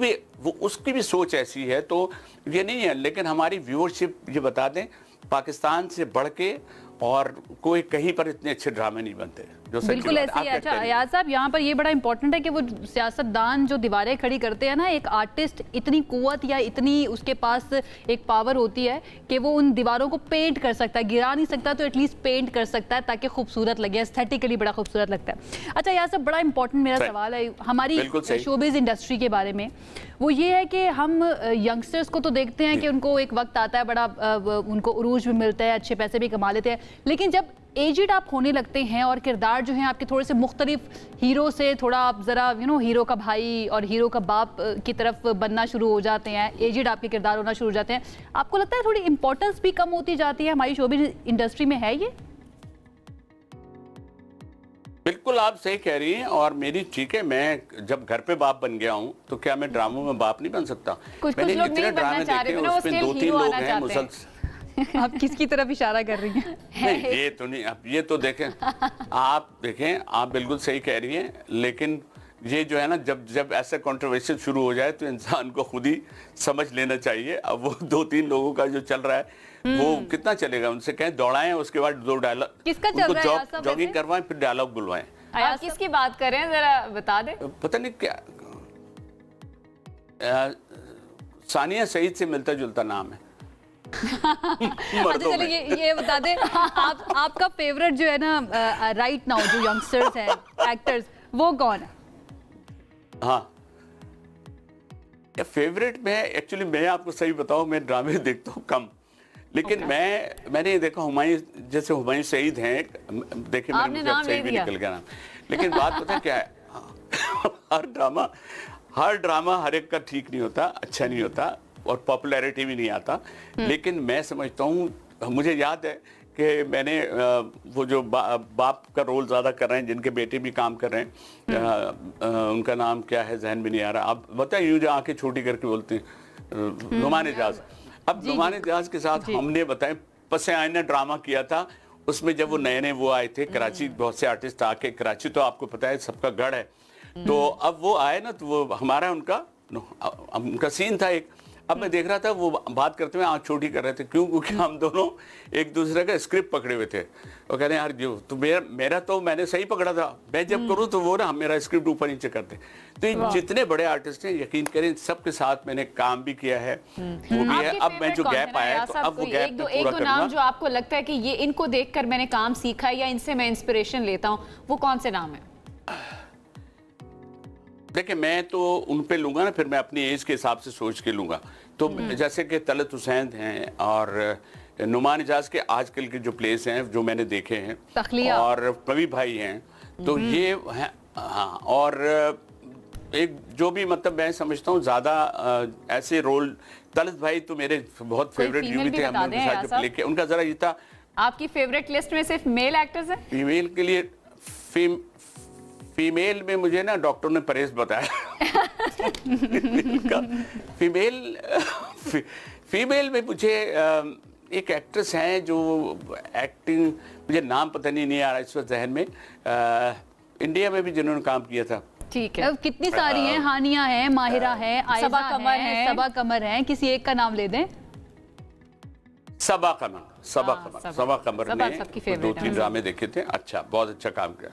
उसकी भी सोच ऐसी है, तो ये नहीं है। लेकिन हमारी व्यूअरशिप ये बता दें, पाकिस्तान से बढ़ के और कोई कहीं पर इतने अच्छे ड्रामे नहीं बनते जो बिल्कुल ऐसे ही। अच्छा अयाज साहब, यहाँ पर ये बड़ा इंपॉर्टेंट है कि वो सियासतदान जो दीवारें खड़ी करते हैं ना, एक आर्टिस्ट इतनी कुव्वत या इतनी उसके पास एक पावर होती है कि वो उन दीवारों को पेंट कर सकता है, गिरा नहीं सकता तो एटलीस्ट पेंट कर सकता है, ताकि खूबसूरत लगे, एस्थेटिकली बड़ा खूबसूरत लगता है। अच्छा अयाज साहब, बड़ा इंपॉर्टेंट मेरा सवाल है हमारी शोबिज इंडस्ट्री के बारे में, वो ये है कि हम यंगस्टर्स को तो देखते हैं कि उनको एक वक्त आता है, बड़ा उनको उरूज भी मिलता है, अच्छे पैसे भी कमा लेते हैं, लेकिन जब एजिड आप होने लगते हैं और किरदार जो हैं आपके थोड़े से मुख्तलिफ, हीरो से थोड़ा आप ज़रा हीरो का भाई और हीरो का बाप की तरफ बनना शुरू हो जाते हैं, एजिड आपके किरदार होना शुरू हो जाते हैं, आपको लगता है थोड़ी इंपॉर्टेंस भी कम होती जाती है हमारी शोबिज़ इंडस्ट्री में, है ये? बिल्कुल आप सही कह रही हैं, और मेरी ठीक है, मैं जब घर पे बाप बन गया हूँ तो क्या मैं ड्रामों में बाप नहीं बन सकता? मैंने इतने ड्रामे देखे, उसमें 2-3 लोग हैं मुसलसल। आप किसकी तरफ इशारा कर रही हैं? नहीं ये तो नहीं, अब ये तो देखें, आप बिल्कुल सही कह रही हैं, लेकिन ये जो है ना, जब ऐसा कंट्रोवर्सी शुरू हो जाए तो इंसान को खुद ही समझ लेना चाहिए। अब वो 2-3 लोगों का जो चल रहा है वो कितना चलेगा, उनसे कहें दौड़ाएं, उसके बाद 2 डायलॉग, किसका चल रहा है, जॉगिंग करवाएं, फिर डायलॉग बुलवाएं। आप किसकी बात कर रहे हैं, जरा बता दें। पता नहीं क्या, सानिया सईद से मिलता जुलता नाम है। अच्छा चलिए ये बता दें, आपका फेवरेट जो है ना राइट नाउ जो यंगस्टर्स हैं एक्टर्स, वो कौन है? हाँ फेवरेट में एक्चुअली मैं आपको सही बताऊं, मैं ड्रामे देखता हूँ कम, लेकिन मैंने देखा हुमायूं, जैसे हुमायूं सईद हैं, देखिए मेरे मुझे सही भी निकल गया नाम, लेकिन बात पता क्या है, हर ड्रामा हर एक का ठीक नहीं होता, अच्छा नहीं होता, और पॉपुलैरिटी भी नहीं आता। लेकिन मैं समझता हूँ, मुझे याद है कि मैंने वो जो बाप का रोल ज़्यादा कर रहे हैं, जिनके बेटे भी काम कर रहे हैं, उनका नाम क्या है, जहन में नहीं आ रहा, आप बताइए, यूँ जो आंखें छोटी करके बोलते हैं, नुमान एजाज। अब नुमान एजाज के साथ हमने बताए पसे आईना ड्रामा किया था, उसमें जब वो नए वो आए थे कराची, बहुत से आर्टिस्ट आके, कराची तो आपको पता है सबका गढ़ है, तो अब वो आए ना, तो वो हमारा उनका सीन था एक, अब मैं देख रहा था वो बात करते हुए आंख छोटी कर रहे थे, क्यों? क्योंकि हम दोनों एक दूसरे का स्क्रिप्ट पकड़े हुए थे। वो कह रहे हैं यार जो तो मेरा तो मैंने सही पकड़ा था, मैं जब करूँ तो वो ना मेरा स्क्रिप्ट ऊपर नीचे करते। तो ये जितने बड़े आर्टिस्ट हैं, यकीन करें सबके साथ मैंने काम भी किया है, वो भी है। अब मैं जो गैप आया है तो अब वो गैप पूरा करूंगा। नाम जो आपको लगता है कि ये इनको देखकर मैंने काम सीखा या इनसे मैं इंस्पिरेशन लेता हूँ, वो कौन से नाम है? देखिए मैं तो उन पे लूंगा ना, फिर मैं अपनी एज के हिसाब से सोच के लूंगा। तो जैसे कि तलत हुसैन हैं और नुमान इजाज के आजकल के जो प्लेस हैं जो मैंने देखे हैं, और पवी भाई हैं, तो ये हैं। हाँ, और एक जो भी मतलब मैं समझता हूँ ज्यादा ऐसे रोल, तलत भाई तो मेरे बहुत फेवरेट भी थे, हमने उनके साथ जो प्ले किया, उनका जरा ये था। आपकी फेवरेट लिस्ट में सिर्फ मेल एक्टर्स हैं? फीमेल के लिए फीमेल में मुझे ना डॉक्टर ने परहेज बताया। फीमेल में मुझे एक एक्ट्रेस हैं जो एक्टिंग, मुझे नाम पता नहीं आ रहा इस वक्त जहन में, इंडिया में भी जिन्होंने काम किया था। ठीक है, कितनी सारी हैं, हानिया है, माहिरा है, सबा कमर है, सबा कमर है, किसी एक का नाम ले दें। सबा कमर ने 2-3 ड्रामे देखे थे, अच्छा बहुत अच्छा काम किया,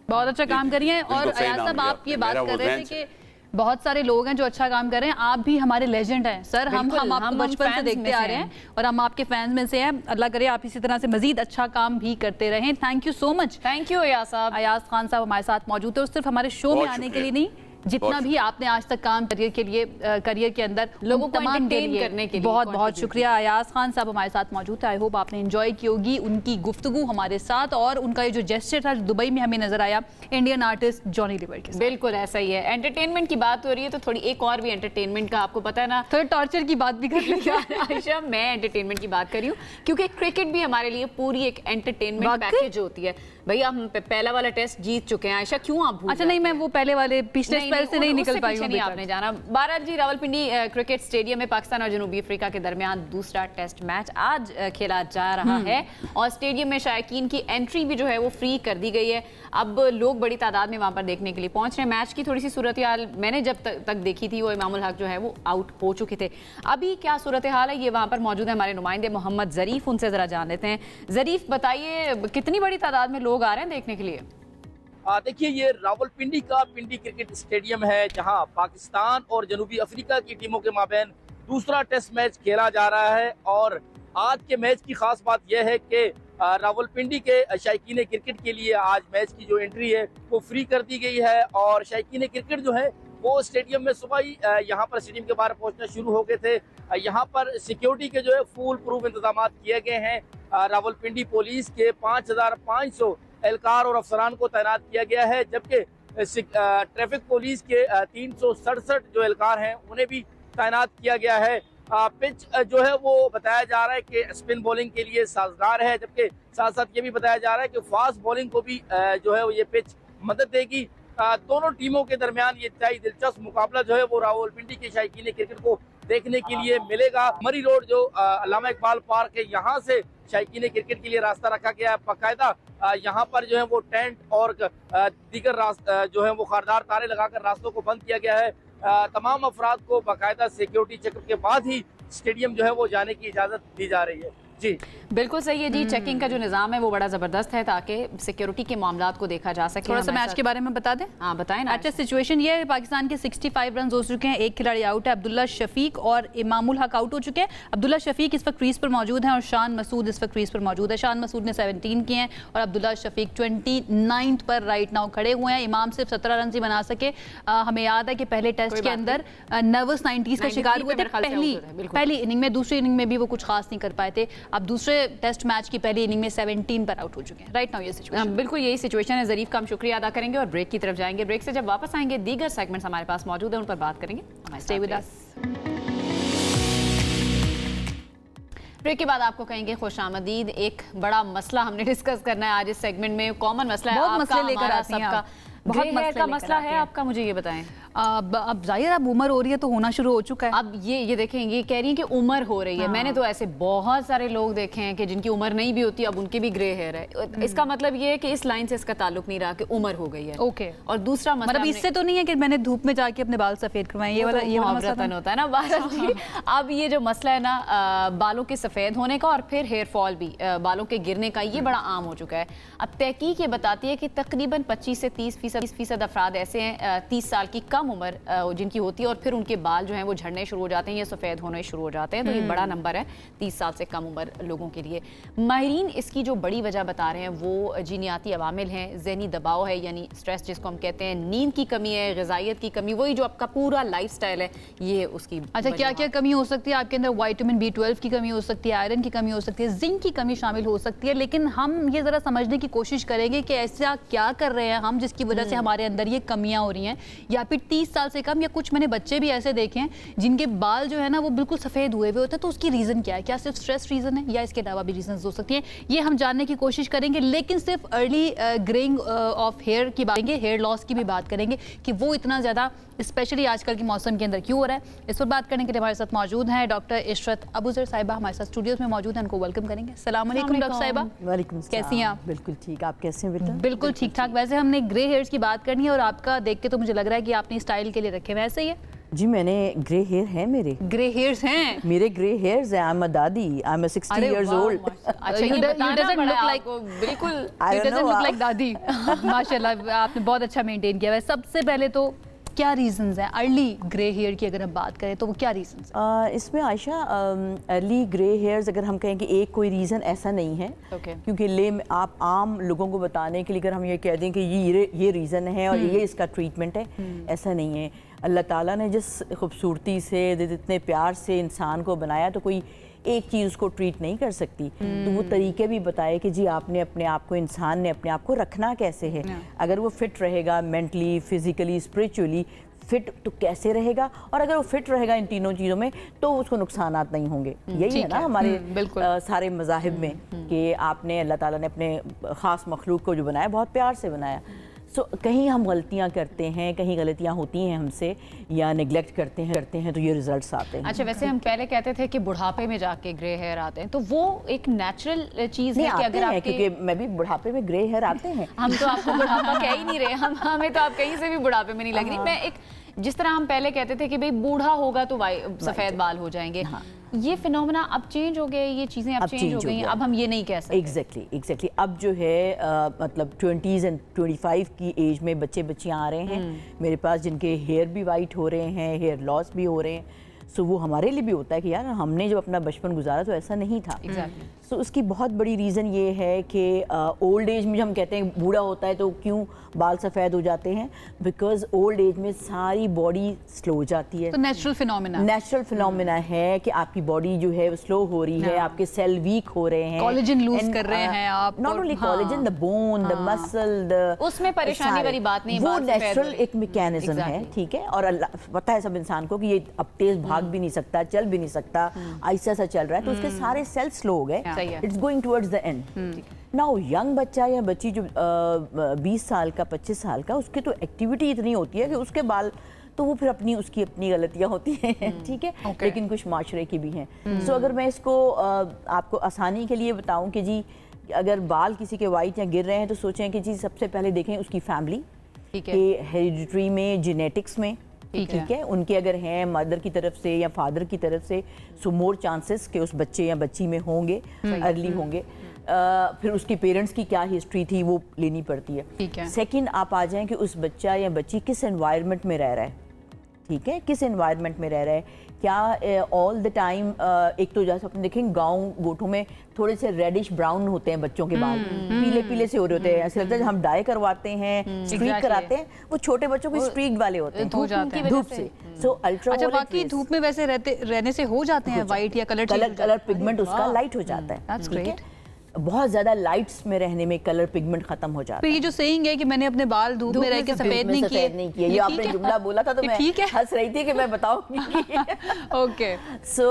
बहुत अच्छा काम करिए। और अयाज साहब आप ये बात कर रहे थे कि बहुत सारे लोग हैं जो अच्छा काम कर रहे हैं, आप भी हमारे लेजेंड हैं सर। हम आपको बचपन से देखते आ रहे हैं और हम आपके फैंस में से हैं। अल्लाह करे आप इसी तरह से मजीद अच्छा काम भी करते रहें। Thank you so much. Thank you Ayaz साहब। अयाज खान साहब हमारे साथ मौजूद है, और सिर्फ हमारे शो में आने के लिए नहीं, जितना भी आपने आज तक काम करियर के अंदर लोगों को एंटरटेन करने के लिए बहुत बहुत शुक्रिया। अयाज खान साहब हमारे साथ मौजूद है। आई होप आपने एंजॉय की होगी उनकी गुफ्तगू हमारे साथ, और उनका ये जो जेस्चर था दुबई में हमें नजर आया इंडियन आर्टिस्ट जॉनी लीवर के साथ। बिल्कुल ऐसा ही है। एंटरटेनमेंट की बात हो रही है तो थोड़ी एक और भी एंटरटेनमेंट का, आपको पता है ना, थोड़ा टॉर्चर की बात भी कर लिया। आयशा, मैं एंटरटेनमेंट की बात कर रही हूँ क्योंकि क्रिकेट भी हमारे लिए पूरी एक एंटरटेनमेंट पैकेज होती है। भैया हम पहला वाला टेस्ट जीत चुके हैं। आयशा क्यों आप भूल? अच्छा नहीं, मैं वो पहले वाले पिछले स्पेल से नहीं निकल पाई हूं। नहीं आपने जाना। बारात जी रावलपिंडी क्रिकेट स्टेडियम में पाकिस्तान और जनूबी अफ्रीका के दरमियान दूसरा टेस्ट मैच आज खेला जा रहा है, और स्टेडियम में शायकीन की एंट्री भी जो है वो फ्री कर दी गई है। अब लोग बड़ी तादाद में वहां पर देखने के लिए पहुंच रहे हैं। मैच की थोड़ी सी सूरत हाल मैंने जब तक देखी थी, वो इमामुल हक जो है वो आउट हो चुके थे। अभी क्या सूरत हाल है, ये वहां पर मौजूद है हमारे नुमाइंदे मोहम्मद जरीफ, उनसे जरा जान लेते हैं। जरीफ बताइए, कितनी बड़ी तादाद में लोग आ रहे हैं देखने के लिए? देखिए ये रावलपिंडी का पिंडी क्रिकेट स्टेडियम है, जहां पाकिस्तान और जनूबी अफ्रीका की टीमों के माबैन दूसरा टेस्ट मैच खेला जा रहा है। और आज के मैच की खास बात यह है कि रावलपिंडी के शायकीन क्रिकेट के लिए आज मैच की जो एंट्री है वो फ्री कर दी गई है। और शायकीन क्रिकेट जो है वो स्टेडियम में सुबह ही यहाँ पर स्टेडियम के बाहर पहुंचना शुरू हो गए थे। यहाँ पर सिक्योरिटी के जो है फुल प्रूफ इंतजाम किए गए हैं। रावलपिंडी पुलिस के 5500 एहलकार और अफसरान को तैनात किया गया है, जबकि ट्रैफिक पुलिस के 367 जो एहलकार हैं उन्हें भी तैनात किया गया है। पिच जो है वो बताया जा रहा है कि स्पिन बॉलिंग के लिए साजगार है, जबकि साथ साथ ये भी बताया जा रहा है कि फास्ट बॉलिंग को भी जो है ये पिच मदद देगी। दोनों टीमों के दरमियान ये इंतहाई दिलचस्प मुकाबला जो है वो रावलपिंडी के शायकीन क्रिकेट को देखने के लिए मिलेगा। मरी रोड जो अल्लामा इकबाल पार्क है, यहाँ से शायकीन क्रिकेट के लिए रास्ता रखा गया है बाकायदा। यहाँ पर जो है वो टेंट और दीगर जो है वो खारदार तारे लगाकर रास्तों को बंद किया गया है। तमाम अफराद को बाकायदा सिक्योरिटी चेकअप के बाद ही स्टेडियम जो है वो जाने की इजाजत दी जा रही है। जी बिल्कुल सही है जी। चेकिंग का जो निजाम है वो बड़ा जबरदस्त है ताकि सिक्योरिटी के मामलात को देखा जा सके। थोड़ा सा मैच के बारे में बता दें। हाँ बताएं ना। अच्छा सिचुएशन ये है, पाकिस्तान के 65 रन हो चुके हैं, एक खिलाड़ी आउट है, अब्दुल्ला शफीक और इमामुल हक आउट हो चुके हैं। अब्दुल्ला शफीक इस वक्त क्रीज पर मौजूद हैं और शान मसूद इस वक्त क्रीज पर मौजूद है। शान मसूद ने 17 किए हैं और अब्दुल्ला शफीक 29 पर राइट नाउ खड़े हुए हैं। इमाम सिर्फ 17 रन ही बना सके। हमें याद है कि पहले टेस्ट के अंदर नर्वस 90s का शिकार हुए थे पहली इनिंग में, दूसरी इनिंग में भी वो कुछ खास नहीं कर पाए थे। अब दूसरे टेस्ट मैच की पहली इनिंग में 17 पर आउट हो चुके हैं। राइट नाउ ये सिचुएशन, बिल्कुल यही सिचुएशन है। जरीफ का हम शुक्रिया अदा करेंगे और ब्रेक की तरफ जाएंगे। ब्रेक से जब वापस आएंगे दीगर सेगमेंट्स हमारे पास मौजूद है, उन पर बात करेंगे। Stay with us. ब्रेक के बाद आपको कहेंगे खुशामदीद। एक बड़ा मसला हमने डिस्कस करना है आज इस सेगमेंट में, कॉमन मसला है, बहुत मसले लेकर आती हैं सबका। बहुत ग्रे हेयर का मसला है आपका, मुझे ये बताएं। अब जाहिर अब उम्र हो रही है तो होना शुरू हो चुका है। अब ये देखें, ये कह रही है कि उम्र हो रही है। मैंने तो ऐसे बहुत सारे लोग देखे हैं कि जिनकी उम्र नहीं भी होती, अब उनके भी ग्रे हेयर है। इसका मतलब ये है कि इस लाइन से इसका ताल्लुक नहीं रहा कि उम्र हो गई है। ओके। और दूसरा मतलब इससे तो नहीं है कि मैंने धूप में जाके अपने बाल सफेद करवाए, ये वाला रतन होता है ना बाल। अब ये जो मसला है ना बालों के सफेद होने का और फिर हेयर फॉल भी, बालों के गिरने का, ये बड़ा आम हो चुका है। अब तहकीक ये बताती है कि तकरीबन 25 से 30% अफराद ऐसे हैं 30 साल की कम उम्र जिनकी होती है और फिर उनके बाल जो हैं वो झड़ने शुरू हो जाते हैं या सफ़ेद होने शुरू हो जाते हैं। तो ये बड़ा नंबर है 30 साल से कम उम्र लोगों के लिए। माहिरीन इसकी जो बड़ी वजह बता रहे हैं वो जीनियाती अवामिल हैं, ज़हनी दबाव है यानी स्ट्रेस जिसको हम कहते हैं, नींद की कमी है, ग़िज़ाइयत की कमी, वही जो आपका पूरा लाइफस्टाइल है ये उसकी। अच्छा, क्या क्या कमी हो सकती है आपके अंदर? विटामिन B12 की कमी हो सकती है, आयरन की कमी हो सकती है, जिंक की कमी शामिल हो सकती है। लेकिन हम ये ज़रा समझने की कोशिश करेंगे कि ऐसा क्या कर रहे हैं हम जिसकी वजह से हमारे अंदर ये कमियां हो रही हैं, या फिर 30 साल से कम, या कुछ मैंने बच्चे भी ऐसे देखे हैं जिनके बाल जो है ना वो बिल्कुल सफ़ेद हुए होते हैं। तो उसकी रीज़न क्या है? क्या सिर्फ स्ट्रेस रीज़न है या इसके अलावा भी रीजन हो सकती हैं? ये हम जानने की कोशिश करेंगे। लेकिन सिर्फ अर्ली ग्रेइंग ऑफ हेयर की बात करेंगे, हेयर लॉस की भी बात करेंगे कि वो इतना ज़्यादा स्पेशली आजकल के मौसम के अंदर क्यों हो रहा है। इस पर बात करने के लिए हमारे साथ मौजूद हैं डॉक्टर इशरत अबूज़र साहिबा, हमारे साथ स्टूडियोज में मौजूद हैं, उनको वेलकम करेंगे। अस्सलाम वालेकुम डॉक्टर साहिबा। वालेकुम, कैसी हैं आप? बिल्कुल ठीक, आप कैसे हैं बेटा? बिल्कुल ठीक ठाक। वैसे हमने ग्रे हेयर्स की बात करनी है और आपका देख के तो मुझे लग रहा है कि आपने स्टाइल के लिए रखे हुए, ऐसे ही है? जी, मैंने ग्रे हेयर है, मेरे ग्रे हेयर्स हैं। मेरे ग्रे हेयर्स हैं। आई एम अ दादी, आई एम 60 years old। अच्छा, ये doesn't look like, बिल्कुल you doesn't look like दादी। माशाल्लाह, आपने बहुत अच्छा मेंटेन किया है। सबसे पहले तो क्या रीजंस हैं अर्ली ग्रे हेयर की, अगर हम बात करें तो वो क्या रीजंस हैं? इसमें आयशा अर्ली ग्रे हेयर्स अगर हम कहें कि एक कोई रीज़न ऐसा नहीं है, क्योंकि आप आम लोगों को बताने के लिए अगर हम ये कह दें कि ये रीज़न है और ये इसका ट्रीटमेंट है, ऐसा नहीं है। अल्लाह ताला ने जिस खूबसूरती से, जितने प्यार से इंसान को बनाया, तो कोई एक चीज़ उसको ट्रीट नहीं कर सकती। तो वो तरीके भी बताए कि जी आपने अपने आप को, इंसान ने अपने आप को रखना कैसे है। अगर वो फिट रहेगा मेंटली, फिजिकली, स्पिरिचुअली फिट, तो कैसे रहेगा, और अगर वो फिट रहेगा इन तीनों चीज़ों में तो उसको नुकसानात नहीं होंगे। यही है ना हमारे सारे मज़ाहिब में कि आपने, अल्लाह ताला ने अपने ख़ास मखलूक को जो बनाया बहुत प्यार से बनाया। कहीं हम गलतियां करते हैं, कहीं गलतियां होती हैं हमसे, या नेग्लेक्ट करते हैं तो ये रिजल्ट्स आते हैं। अच्छा, वैसे हम पहले कहते थे कि बुढ़ापे में जाके ग्रे हेयर आते हैं, तो वो एक नेचुरल चीज़ है कि अगर आपके, क्योंकि मैं भी बुढ़ापे में ग्रे हेयर आते हैं। हम तो आपको बुढ़ापा कह ही नहीं रहे, हमें तो आप कहीं से भी बुढ़ापे में नहीं लग रही। मैं एक, जिस तरह हम पहले कहते थे कि भाई बूढ़ा होगा तो सफ़ेद बाल हो जाएंगे, ये फिनोमेना अब चेंज हो गए, ये चीज़ें अब चेंज हो गई हैं। अब हम ये नहीं कह सकते। एग्जैक्टली अब जो है मतलब 20s and 25 की एज में बच्चियाँ आ रहे हैं मेरे पास जिनके हेयर भी वाइट हो रहे हैं, हेयर लॉस भी हो रहे हैं। सो वो हमारे लिए भी होता है कि यार हमने जब अपना बचपन गुजारा तो ऐसा नहीं था। सो उसकी बहुत बड़ी रीज़न ये है कि ओल्ड एज में हम कहते हैं बूढ़ा होता है तो क्यों बाल सफ़ेद हो जाते हैं, बिकॉज ओल्ड एज में सारी बॉडी स्लो हो जाती है। तो नेचुरल फिनोमेना है कि आपकी बॉडी जो है स्लो हो रही है, आपके सेल वीक हो रहे हैं, कोलेजन लूज कर रहे हैं आप। Not only collagen, the bone, the muscle, उसमें परेशानी वाली बात नहीं, वो नेचुरल एक मैकेनिज्म है, ठीक है। और पता है सब इंसान को कि ये अब तेज भाग भी नहीं सकता, चल भी नहीं सकता, ऐसा सा चल रहा है, तो उसके सारे सेल स्लो हो गए। It's going towards the end. Now young बच्चा या बच्ची जो 20 साल का, 25 साल का, उसकी तो एक्टिविटी इतनी होती है कि उसके बाल तो वो फिर उसकी अपनी गलतियां होती हैं, ठीक है, लेकिन कुछ माशरे की भी हैं। सो अगर मैं इसको आपको आसानी के लिए बताऊं कि जी अगर बाल किसी के वाइट या गिर रहे हैं तो सोचें कि जी सबसे पहले देखें उसकी फैमिली के हेरिडिटरी में, जेनेटिक्स में, ठीक है, उनके अगर हैं मदर की तरफ से या फादर की तरफ से, सो मोर चांसेस कि उस बच्चे या बच्ची में होंगे, अर्ली होंगे। फिर उसके पेरेंट्स की क्या हिस्ट्री थी वो लेनी पड़ती है। सेकंड आप आ जाएं कि उस बच्चा या बच्ची किस एनवायरनमेंट में रह रहा है, ठीक है, किस एनवायरनमेंट में रह रहा है, क्या ऑल द टाइम। एक तो जैसे अपने देखें गांव गोठों में थोड़े से रेडिश ब्राउन होते हैं बच्चों के बाल, पीले पीले से हो रहे होते हैं, ऐसा लगता है हम डाई करवाते हैं, स्ट्रीक कराते हैं, वो छोटे बच्चों को स्ट्रीक वाले होते हैं धूप से। सो अल्ट्रा बाकी धूप में वैसे रहने से हो जाते हैं वाइट या कलर पिगमेंट उसका लाइट हो जाता है। बहुत ज्यादा लाइट्स में रहने में कलर पिगमेंट खत्म हो जाता है। ये जो सेइंग है कि मैंने अपने बाल धूप में रह के सफेद नहीं किए, ये आपने जुमला बोला था तो मैं हंस रही थी कि मैं बताऊंगी। ओके, सो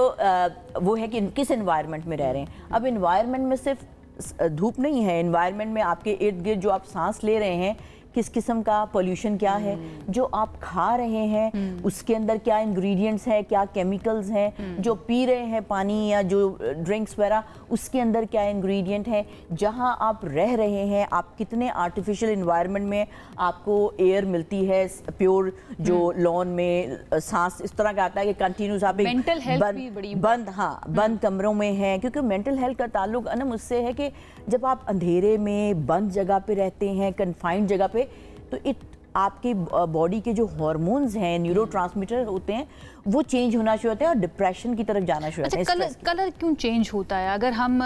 वो है कि किस एनवायरनमेंट में रह रहे हैं। अब एनवायरनमेंट में सिर्फ धूप नहीं है, एनवायरनमेंट में आपके इर्द गिर्द जो आप सांस ले रहे हैं, किस किस्म का पोल्यूशन क्या है, जो आप खा रहे हैं उसके अंदर क्या इंग्रेडिएंट्स है, क्या केमिकल्स हैं, जो पी रहे हैं पानी या जो ड्रिंक्स वगैरह उसके अंदर क्या इंग्रेडिएंट है, जहां आप रह रहे हैं आप कितने आर्टिफिशियल इन्वायरमेंट में आपको एयर मिलती है प्योर, जो लॉन में सांस इस तरह का आता है कि कंटिन्यूस आप मेंटल हेल्थ भी बड़ी बंद कमरों में है, क्योंकि मेंटल हेल्थ का ताल्लुक अनम उससे है कि जब आप अंधेरे में बंद जगह पे रहते हैं, कन्फाइंड जगह पे, तो आपके बॉडी के जो हार्मोन्स हैं, न्यूरोट्रांसमीटर होते हैं, वो चेंज होना शुरू होते हैं और डिप्रेशन की तरफ जाना शुरू होता है। कलर क्यों चेंज होता है? अगर हम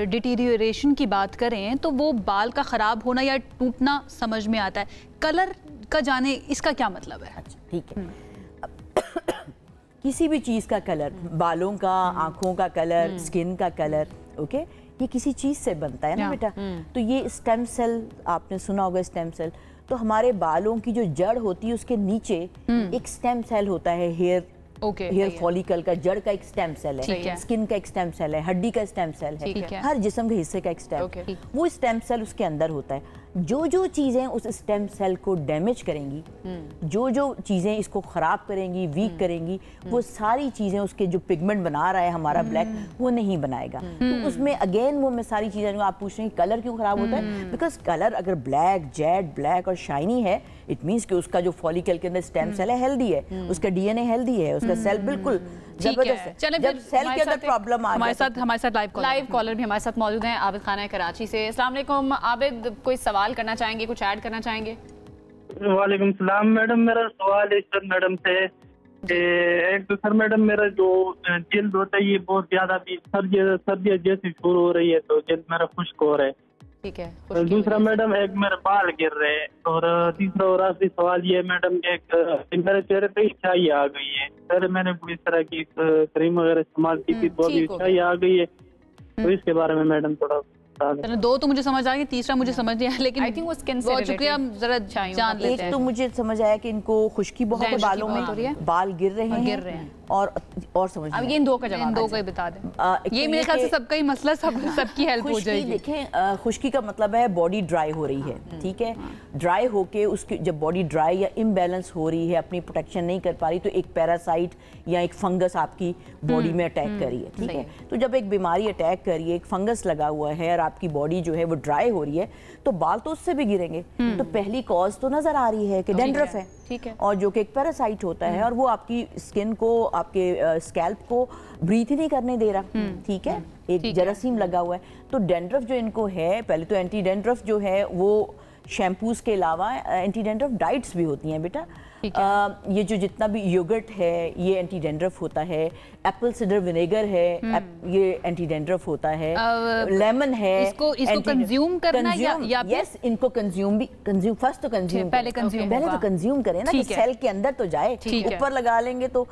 डिटीरियोरेशन की बात करें तो वो बाल का ख़राब होना या टूटना समझ में आता है, कलर का जाने इसका क्या मतलब है? अच्छा ठीक है। किसी भी चीज़ का कलर, बालों का, आँखों का कलर, स्किन का कलर, ओके, ये किसी चीज़ से बनता है ना बेटा। तो ये स्टेम सेल, आपने सुना होगा स्टेम सेल, तो हमारे बालों की जो जड़ होती है उसके नीचे एक स्टेम सेल होता है, हेयर फॉलिकल का, जड़ का एक स्टेम सेल है, स्किन का एक स्टेम सेल है, हड्डी का स्टेम सेल है, हर जिस्म के हिस्से का एक स्टेम, वो स्टेम सेल उसके अंदर होता है। जो जो चीजें उस स्टेम सेल को डैमेज करेंगी, जो जो चीजें इसको खराब करेंगी, वीक करेंगी, वो सारी चीजें उसके जो पिगमेंट बना रहा है हमारा ब्लैक, वो नहीं बनाएगा। तो उसमें अगेन वो मैं सारी चीजें आप पूछ रहे हैं कलर क्यों खराब होता है, बिकॉज कलर अगर ब्लैक, जेड ब्लैक और शाइनी है, इट मीन्स कि उसका जो फॉलिकल के अंदर स्टेम सेल है हेल्दी है, उसका डीएनए हेल्दी है, उसका सेल बिल्कुल जबरदस्त है। जब सेल के अंदर प्रॉब्लम आ हमारे साथ लाइव कॉलर भी हमारे साथ मौजूद हैं, आबिद खान है कराची से। अस्सलाम वालेकुम आबिद, कोई सवाल करना चाहेंगे, कुछ ऐड करना चाहेंगे? वालेकुम सलाम मैडम, मेरा सवाल है सर मैडम से। एक तो सर मैडम मेरा जो जल्द होता है ये बहुत ज्यादा भी सर्दी जैसी शुरू हो रही है, तो जल्द मेरा खुश्क हो रहा है। ठीक है। दूसरा मैडम एक मेरे बाल गिर रहे हैं, और तीसरा और आखिरी सवाल ये मैडम, एक मेरे चेहरे पे स्याही आ गई है। सर मैंने इस तरह की क्रीम वगैरह इस्तेमाल की थी तो अभी स्याही आ गई है, तो इसके बारे में मैडम थोड़ा दो तो मुझे समझ आ गई, तीसरा मुझे समझ नहीं आया, लेकिन आई थिंक वो स्किन से रिलेटेड है, हम जरा जान लेते हैं। एक तो मुझे समझ आया कि इनको खुश्की बहुत है, बालों में बाल गिर रहे हैं, और समझ अब ये इन दो का जवाब, दो का बता दें। ये मेरे ख्याल से सबका ही मसला, सबकी हेल्प हो जाएगी। देखें, खुश्की का मतलब है बॉडी ड्राई हो रही है, ठीक है, ड्राई होके उसकी जब बॉडी ड्राई या इम्बैलेंस हो रही है, अपनी प्रोटेक्शन नहीं कर पा रही, तो एक पैरासाइट या एक फंगस आपकी बॉडी में अटैक कर रही है, ठीक है। तो जब एक बीमारी अटैक कर रही है, एक फंगस लगा हुआ है और आपकी बॉडी जो है वो ड्राई हो रही है, तो बाल तो उससे भी गिरेंगे। तो पहली कॉज तो नजर आ रही है कि डैंड्रफ है, ठीक है, और जो कि एक पैरासाइट होता है, और वो आपकी स्किन को, आपके स्कैल्प को ब्रीथ ही नहीं करने दे रहा, ठीक है, एक जरासीम लगा हुआ है। तो डैंड्रफ जो इनको है, पहले तो एंटी डैंड्रफ जो है वो शैम्पूज के अलावा एंटी डैंड्रफ डाइट्स भी होती हैं बेटा। ये जो जितना भी योगर्ट है ये एंटी डैंड्रफ होता है, एप्पल साइडर विनेगर है ये एंटी डैंड्रफ होता है, लेमन है, इसको कंज्यूम करना या यस, इनको कंज्यूम फर्स्ट तो कंज्यूम पहले तो कंज्यूम करें ना, सेल के अंदर तो जाए, ऊपर लगा लेंगे तो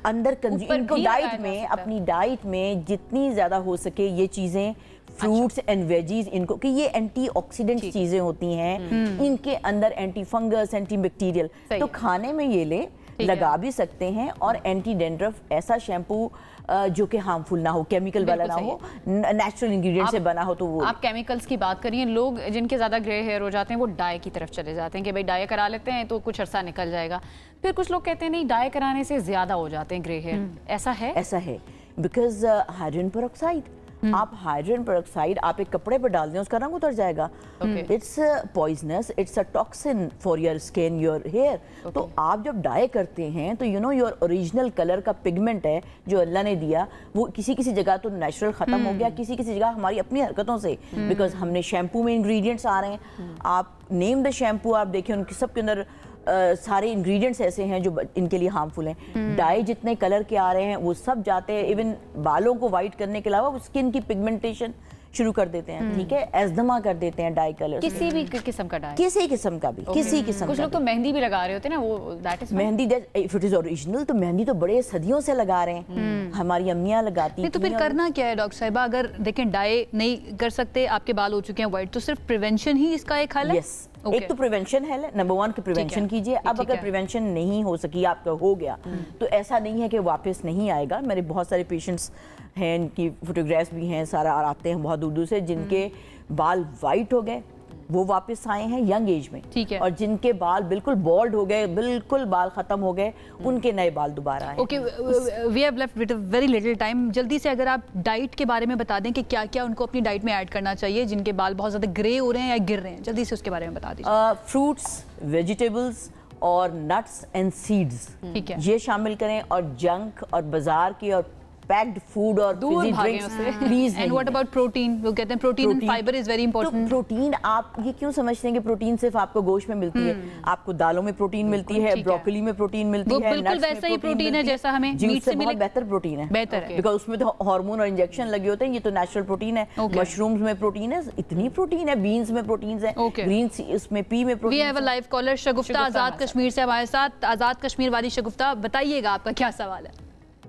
अंदर कंज्यूम। इनको डाइट में, अपनी डाइट में जितनी ज्यादा हो सके ये चीजें, फ्रूट्स एंड वेजीज, इनको कि ये एंटीऑक्सीडेंट चीजें होती हैं, इनके अंदर एंटी फंगस, एंटी बैक्टीरियल, तो खाने में ये लगा भी सकते हैं। और एंटी डैंड्रफ ऐसा शैम्पू जो कि हार्मफुल ना हो, केमिकल वाला ना हो, नेचुरल इंग्रेडिएंट से बना हो, तो वो आप केमिकल्स की बात करिए। लोग जिनके ज्यादा ग्रे हेयर हो जाते हैं वो डाई की तरफ चले जाते हैं कि भाई डाई करा लेते हैं तो कुछ अरसा निकल जाएगा। फिर कुछ लोग कहते हैं नहीं, डाई कराने से ज्यादा हो जाते हैं ग्रे हेयर, ऐसा है? ऐसा है, बिकॉज हाइड्रोजन पेरोक्साइड, आप हाइड्रोजन पेरोक्साइड आप एक कपड़े पर डाल दें उसका रंग उतर जाएगा। It's poisonous, it's a toxin for your skin, your hair. तो आप जब डाई करते हैं तो you know your original colour का पिगमेंट है जो अल्लाह ने दिया, वो किसी किसी जगह तो नेचुरल खत्म हो गया, किसी किसी जगह हमारी अपनी हरकतों से, बिकॉज हमने शैम्पू में इंग्रेडिएंट्स आ रहे हैं। आप नेम द शैम्पू, आप देखें उनके सबके अंदर सारे इंग्रेडिएंट्स ऐसे हैं जो इनके लिए हार्मफुल हैं। डाई जितने कलर के आ रहे हैं वो सब जाते हैं, इवन बालों को वाइट करने के अलावा स्किन की पिगमेंटेशन शुरू कर देते हैं, ठीक है, एज़मा कर देते हैं डाई कलर, किसी भी किस्म का डाई, किसी किस्म का भी, किसी किस्म। कुछ लोग तो मेहंदी भी लगा रहे होते हैं ना, वो that is mehndi, if it is original, तो मेहंदी तो बड़े सदियों से लगा रहे हैं, हमारी अम्मियां लगाती हैं। तो फिर करना क्या है डॉक्टर साहिबा? अगर देखें डाई नहीं कर सकते, आपके बाल हो चुके हैं वाइट, तो सिर्फ प्रिवेंशन ही इसका एक हल है? यस, एक तो प्रिवेंशन है, नंबर 1 कि प्रिवेंशन कीजिए। अब अगर प्रिवेंशन नहीं हो सकी, आपका हो गया, तो ऐसा नहीं है कि वापस नहीं आएगा। मेरे बहुत सारे पेशेंट्स हैं, इनकी फोटोग्राफ्स भी हैं, सारा आते हैं बहुत दूर दूर से, जिनके बाल वाइट हो गए, वो वापस आए हैं यंग एज में, ठीक है, और जिनके बाल बिल्कुल बॉल्ड हो गए, बिल्कुल बाल खत्म हो गए, उनके नए बाल दोबारा आए। Okay, we have left with very little time. जल्दी से अगर आप डाइट के बारे में बता दें कि क्या क्या उनको अपनी डाइट में ऐड करना चाहिए जिनके बाल बहुत ज़्यादा ग्रे हो रहे हैं या गिर रहे हैं, जल्दी से उसके बारे में बता दीजिए। फ्रूट्स, वेजिटेबल्स और नट्स एंड सीड्स, ठीक है, ये शामिल करें, और जंक और बाजार की और पैक्ड फूड और दूर भागें उससे। Please. And what about protein? वो कहते हैं protein and fibre is very important. तो प्रोटीन, आप ये क्यों समझते हैं कि प्रोटीन सिर्फ आपको गोश्त में मिलती है? आपको दालों में प्रोटीन मिलती है, ब्रोकली में प्रोटीन मिलती है, बिल्कुल वैसा ही प्रोटीन है जैसा हमें मीट से बहुत बेहतर प्रोटीन है, बेहतर है, बिकॉज उसमें तो हार्मोन और इंजेक्शन लगे होते हैं, ये तो नेचुरल प्रोटीन है। मशरूम्स में प्रोटीन है, इतनी प्रोटीन है, बीन्स में प्रोटीन है, ग्रीन्स इसमें पी में protein. We have a live caller Shagufta Azad Kashmir से हमारे साथ। आजाद कश्मीर वाली शगुफ्ता, बताइएगा आपका क्या सवाल है?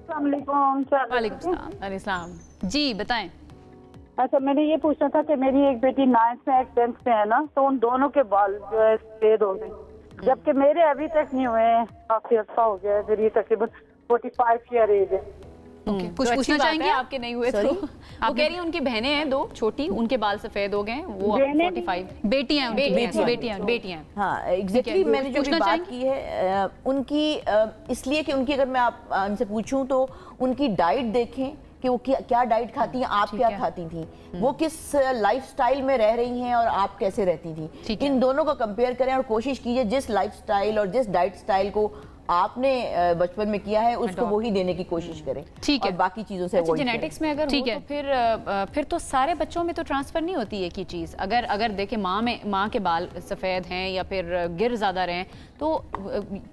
वालेकुम। जी बताएं। अच्छा, मैंने ये पूछना था कि मेरी एक बेटी 9th में, एक 10th में है ना, तो उन दोनों के बाल जो है सफेद हो गए, जबकि मेरे अभी तक नहीं हुए हैं, काफी अर्सा हो गया है, मेरी तकरीबन 45 ईयर एज है। कुछ पूछना चाहेंगे? आपके नहीं हुए तो वो कह रही हैं उनकी बहनें हैं 2 छोटी, उनके बाल सफेद हो गए, वो 45। बेटियां बेटियां। हाँ एग्जैक्टली, मैंने जो भी बात की है उनकी, इसलिए कि उनकी अगर मैं आप उनसे पूछूं तो उनकी डाइट देखें कि वो क्या डाइट खाती हैं, आप क्या खाती थी, वो किस लाइफस्टाइल में रह रही हैं और आप कैसे रहती थी, इन दोनों को कंपेयर करें और कोशिश कीजिए जिस लाइफस्टाइल और जिस डाइट स्टाइल को आपने बचपन में किया है उसको वही देने की कोशिश करें, ठीक है, और बाकी चीजों से अवॉइड करें। जेनेटिक्स में अगर हो तो फिर तो सारे बच्चों में तो ट्रांसफर नहीं होती है कि चीज, अगर देखें माँ के बाल सफेद हैं या फिर गिर ज्यादा रहे तो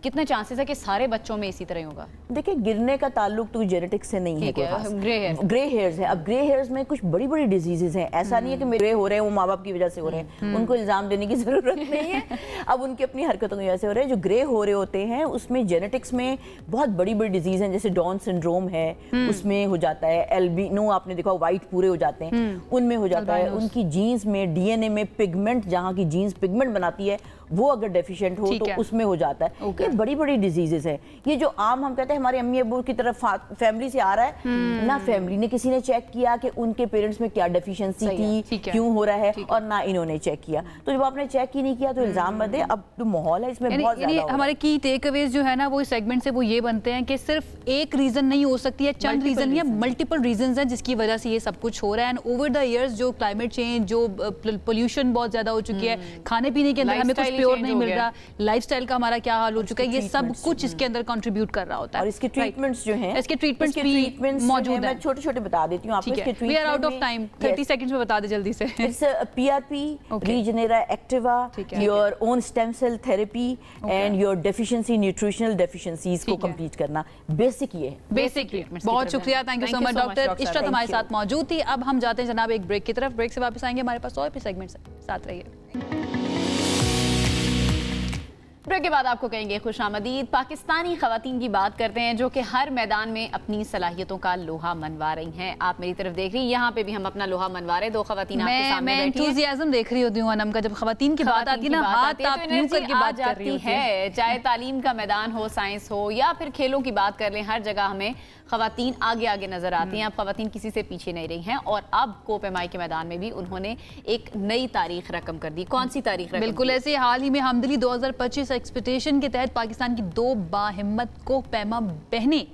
कितने चांसेस है कि सारे बच्चों में इसी तरह होगा? देखिए, गिरने का ताल्लुक तो जेनेटिक्स से नहीं है, ग्रे हेयर्स है। अब ग्रे हेयर्स में कुछ बड़ी बड़ी डिजीजेस हैं, ऐसा नहीं है कि मेरे हो रहे हैं वो माँ बाप की वजह से हो रहे हैं, उनको इल्जाम देने की जरूरत नहीं है, अब उनकी अपनी हरकतों की वजह से हो रहे हैं। जो ग्रे हो रहे होते हैं उसमें जेनेटिक्स में बहुत बड़ी बड़ी डिजीज हैं, जैसे डाउन सिंड्रोम है, उसमें हो जाता है, एल्बिनो आपने देखा व्हाइट पूरे हो जाते हैं, उनमें हो जाता है, उनकी जीन्स में, डीएनए में पिगमेंट, जहाँ की जीन्स पिगमेंट बनाती है वो अगर डेफिशिएंट हो तो उसमें हो जाता है। ये बड़ी बड़ी डिजीजेस हैं। ये जो आम हम कहते हैं हमारे अम्मी अब्बू की तरफ फैमिली से आ रहा है ना, फैमिली ने किसी ने चेक किया कि उनके पेरेंट्स में क्या डेफिशिएंसी थी, क्यों हो रहा है, और ना इन्होंने चेक किया। तो जब आपने चेक ही नहीं किया तो इल्जाम मत दे। अब तो माहौल है इसमें बहुत ज्यादा। हमारे की टेक अवेज जो है ना वो इस सेगमेंट से वो ये बनते हैं कि सिर्फ एक रीजन नहीं हो सकती है, चंद रीजन या मल्टीपल रीजन है जिसकी वजह से ये सब कुछ हो रहा है। एंड ओवर द ईयर्स जो क्लाइमेट चेंज, जो पोल्यूशन बहुत ज्यादा हो चुकी है, खाने पीने के अंदर हमें कुछ प्योर नहीं मिल रहा, लाइफस्टाइल का हमारा क्या हाल हो चुका है, ये सब कुछ इसके अंदर कंट्रीब्यूट कर रहा होता है। और इसके ट्रीटमेंट्स जो हैं, इसके ट्रीटमेंट्स भी मौजूद हैं, छोटे छोटे बता देती हूँ आपको। इसके treatment we are out of time, 30 seconds में बता दे जल्दी से। It's PRP, Regenera Activa, your own stem cell therapy and your deficiency, nutritional deficiencies को कंप्लीट करना, बेसिक ये बेसिक ट्रीटमेंट। बहुत शुक्रिया, thank you so much doctor Ishrat हमारे साथ मौजूद थी। अब हम जाते हैं जनाब एक ब्रेक की तरफ, ब्रेक से वापस आएंगे, हमारे पास और भी सेगमेंट्स हैं, साथ रहिए। ब्रेक के बाद आपको कहेंगे खुशामदीद। पाकिस्तानी खवातीन की बात करते हैं जो कि हर मैदान में अपनी सलाहियतों का लोहा मनवा रही हैं। आप मेरी तरफ देख रही हैं, यहाँ पे भी हम अपना लोहा मनवा रहे हैं। 2 खवातीन आपके सामने बैठी हैं। एंथुसियाज्म देख रही होती हूँ अनम का, जब खवातीन की बात आती है ना, हाथ आप यूं करके बात कर रही होती है। चाहे तालीम का मैदान हो, साइंस हो या फिर खेलों की बात कर लें, हर जगह हमें खवातीन आगे आगे नजर आती हैं। अब खवातीन किसी से पीछे नहीं रही हैं और अब कोपेमाई के मैदान में भी उन्होंने एक नई तारीख रकम कर दी। कौन सी तारीख? बिल्कुल ऐसे हाल ही में हमदली 2025 एक्सपेक्टेशन के तहत पाकिस्तान की 2 बाहिम्मत कोपेमा बहनें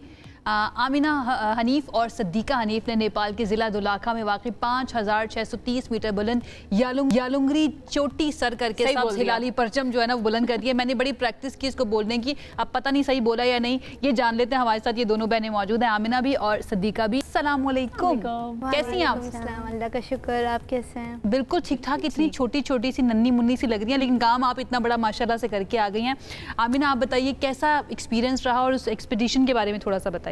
आमिना हनीफ और सद्दीका हनीफ ने नेपाल के जिला दुलाखा में वाक़ई 5630 मीटर बुलंद यालुंगरी चोटी सर करके सब हिलाली परचम जो है ना वो बुलंद कर दिया। मैंने बड़ी प्रैक्टिस की इसको बोलने की, अब पता नहीं सही बोला या नहीं, ये जान लेते हैं। हमारे साथ ये दोनों बहनें मौजूद हैं, आमिना भी और सद्दीका भी। अस्सलाम वालेकुम, कैसी हैं आप? अल्लाह का शुक्र, आप कैसे हैं? बिल्कुल ठीक ठाक। इतनी छोटी छोटी सी नन्ही मुन्नी सी लग रही हैं, लेकिन काम आप इतना बड़ा माशाल्लाह से करके आ गई हैं। आमिना, आप बताइए कैसा एक्सपीरियंस रहा और उस एक्सपीडिशन के बारे में थोड़ा सा बताइए।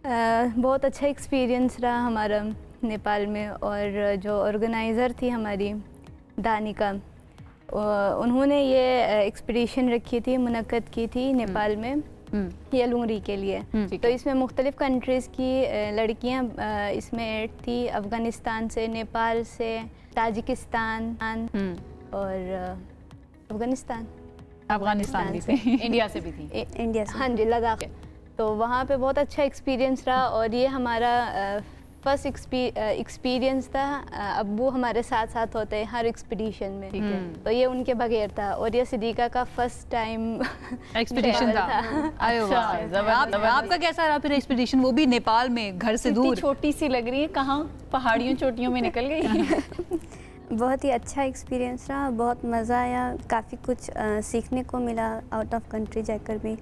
बहुत अच्छा एक्सपीरियंस रहा हमारा नेपाल में, और जो ऑर्गेनाइज़र थी हमारी दानिका, उन्होंने ये एक्सपीडिशन रखी थी, मुनक्कद की थी नेपाल में यालुंगरी के लिए। तो इसमें मुख्तलिफ़ कंट्रीज़ की लड़कियां इसमें ऐड थी, अफ़गानिस्तान से, नेपाल से, ताजिकिस्तान और अफ़गानिस्तान भी थी, इंडिया से भी थी, इंडिया से, हाँ जी, लद्दाख। तो वहाँ पे बहुत अच्छा एक्सपीरियंस रहा और ये हमारा फर्स्ट एक्सपीरियंस था। अब वो हमारे साथ साथ होते हैं हर एक्सपीडिशन में, तो ये उनके बगैर था। और ये सिद्दीका का फर्स्ट टाइम एक्सपीडिशन था। अरे वाह, आपका कैसा रहा फिर एक्सपीडिशन, वो भी नेपाल में, घर से दूर? छोटी सी लग रही है, कहाँ पहाड़ियों चोटियों में निकल गई। बहुत ही अच्छा एक्सपीरियंस रहा, बहुत मज़ा आया, काफ़ी कुछ सीखने को मिला आउट ऑफ कंट्री जाकर भी।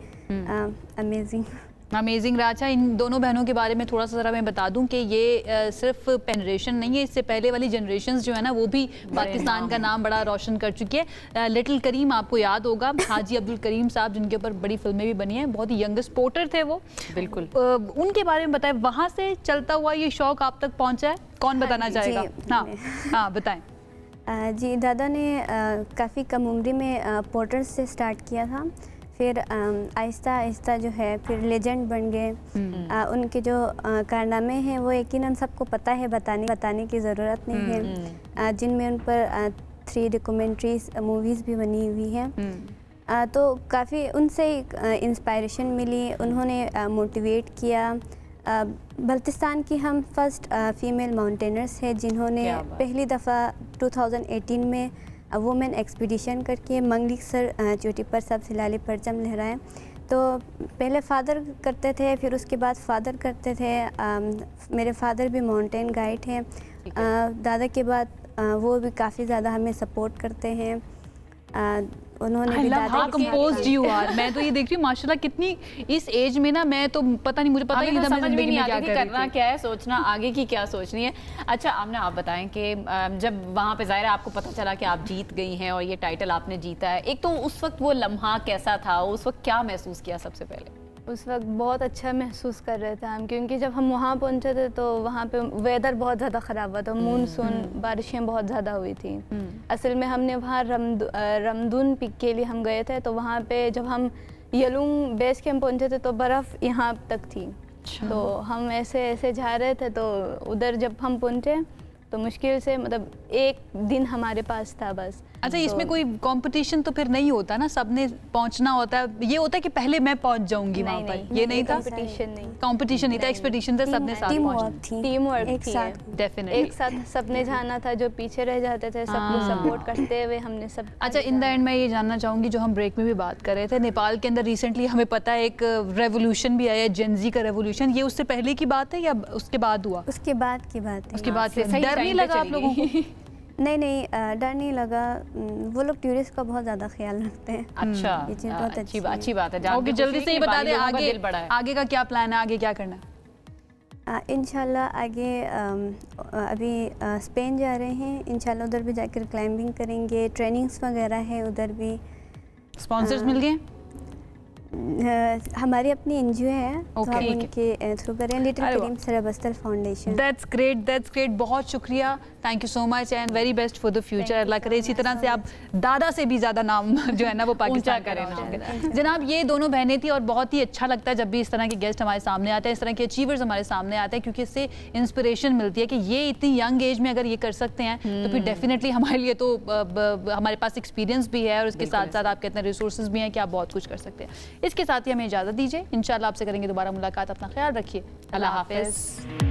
अमेजिंग रहा। अच्छा, इन दोनों बहनों के बारे में थोड़ा सा ज़रा मैं बता दूं कि ये सिर्फ जनरेशन नहीं है, इससे पहले वाली जनरेशन्स जो है ना वो भी पाकिस्तान का नाम बड़ा रोशन कर चुकी है। लिटिल करीम आपको याद होगा, हाजी अब्दुल करीम साहब, जिनके ऊपर बड़ी फिल्में भी बनी हैं, बहुत ही यंग स्पोर्टर थे वो। बिल्कुल। उनके बारे में बताएं, वहाँ से चलता हुआ ये शौक आप तक पहुँचा है, कौन बताना चाहेगा? हाँ बताएँ। जी, दादा ने काफ़ी कम उम्र में पोर्टर्स से स्टार्ट किया था, फिर आहिस्ता आहिस्ता जो है फिर लेजेंड बन गए। उनके जो कारनामे हैं वो यकीनन सबको पता है, बताने की ज़रूरत नहीं है, जिनमें उन पर 3 डॉक्यूमेंट्रीज मूवीज़ भी बनी हुई हैं। तो काफ़ी उनसे इंस्पायरेशन मिली, उन्होंने मोटिवेट किया। बल्तिस्तान की हम फर्स्ट फीमेल माउंटेनर्स हैं जिन्होंने पहली दफ़ा 2018 में वुमेन एक्सपीडिशन करके मंगलीसर चोटी पर सबसे लाली परचम लहराए। तो पहले फादर करते थे, फिर उसके बाद फादर करते थे। मेरे फादर भी माउंटेन गाइड हैं। दादा के बाद वो भी काफ़ी ज़्यादा हमें सपोर्ट करते हैं। उन्होंने भी दादा कंपोज्ड यू आर। मैं तो ये देख रही हूँ माशाल्लाह, कितनी इस एज में ना, मैं तो पता नहीं, मुझे पता ही नहीं था समझ में नहीं आता कि करना क्या है, सोचना आगे की क्या सोचनी है। अच्छा आमना, आप बताएं कि जब वहाँ पे ज़ाहिर है आपको पता चला कि आप जीत गई हैं और ये टाइटल आपने जीता है, एक तो उस वक्त वो लम्हा कैसा था, उस वक्त क्या महसूस किया सबसे पहले? उस वक्त बहुत अच्छा महसूस कर रहे थे हम, क्योंकि जब हम वहाँ पहुँचे थे तो वहाँ पे वेदर बहुत ज़्यादा ख़राब हुआ था, मानसून बारिशें बहुत ज़्यादा हुई थी। असल में हमने वहाँ रमदून पिक के लिए हम गए थे, तो वहाँ पे जब हम यलूंग बेस कैंप पहुँचे थे तो बर्फ़ यहाँ तक थी। तो हम ऐसे ऐसे जा रहे थे, तो उधर जब हम पहुँचे तो मुश्किल से मतलब एक दिन हमारे पास था बस। अच्छा, इसमें कोई कंपटीशन तो फिर नहीं होता ना, सबने पहुंचना होता है, ये होता है कि पहले मैं पहुंच जाऊंगी वहां पर, ये नहीं था? कंपटीशन नहीं था, एक्सपेडिशन था, सबने साथ पहुंचना, टीम वर्क एक साथ, डेफिनेटली एक साथ सबने जाना था। जो पीछे रह जाते थे सबको सपोर्ट करते हुए हमने सब। अच्छा, इन द एंड मैं ये जानना चाहूंगी, जो हम ब्रेक में भी बात कर रहे थे, नेपाल के अंदर रिसेंटली हमें पता है एक रेवोल्यूशन भी आया है, जेनजी का रेवोल्यूशन, ये उससे पहले की बात है या उसके बाद हुआ? उसके बाद की बात है। उसके बाद डर नहीं लगा आप लोगों को? नहीं, डर नहीं लगा। वो लोग टूरिस्ट का बहुत ज़्यादा ख्याल रखते हैं। अच्छा, ये चीज़ बहुत अच्छी बात है। ओके, जल्दी से ये बता दें आगे का क्या प्लान है, आगे क्या करना है? इंशाल्लाह आगे अभी स्पेन जा रहे हैं, इंशाल्लाह उधर भी जाकर क्लाइंबिंग करेंगे, ट्रेनिंग्स वगैरह है उधर भी। स्पॉन्सर्स मिल गए? हमारी अपनी एनजीओ है, तो हम उनके थ्रू करें, little Karim cerebral foundation. That's great, बहुत शुक्रिया, thank you so much and very best for the future. अल्लाह करे इसी तरह से आप दादा से भी ज़्यादा नाम जो है ना वो पाकिस्तान करें। जनाब, ये दोनों बहनें थी और बहुत ही अच्छा लगता है जब भी इस तरह के गेस्ट हमारे सामने आते हैं, इस तरह के अचीवर्स हमारे सामने आते हैं, क्योंकि इससे इंस्पिरेशन मिलती है कि ये इतनी यंग एज में अगर ये कर सकते हैं तो फिर डेफिनेटली हमारे लिए तो हमारे पास एक्सपीरियंस भी है और उसके साथ साथ आपके इतने रिसोर्सेज भी हैं कि आप बहुत कुछ कर सकते हैं। इसके साथ ही हमें इजाज़त दीजिए, इंशाल्लाह आपसे करेंगे दोबारा मुलाकात। अपना ख्याल रखिए, अल्लाह हाफ़िज़।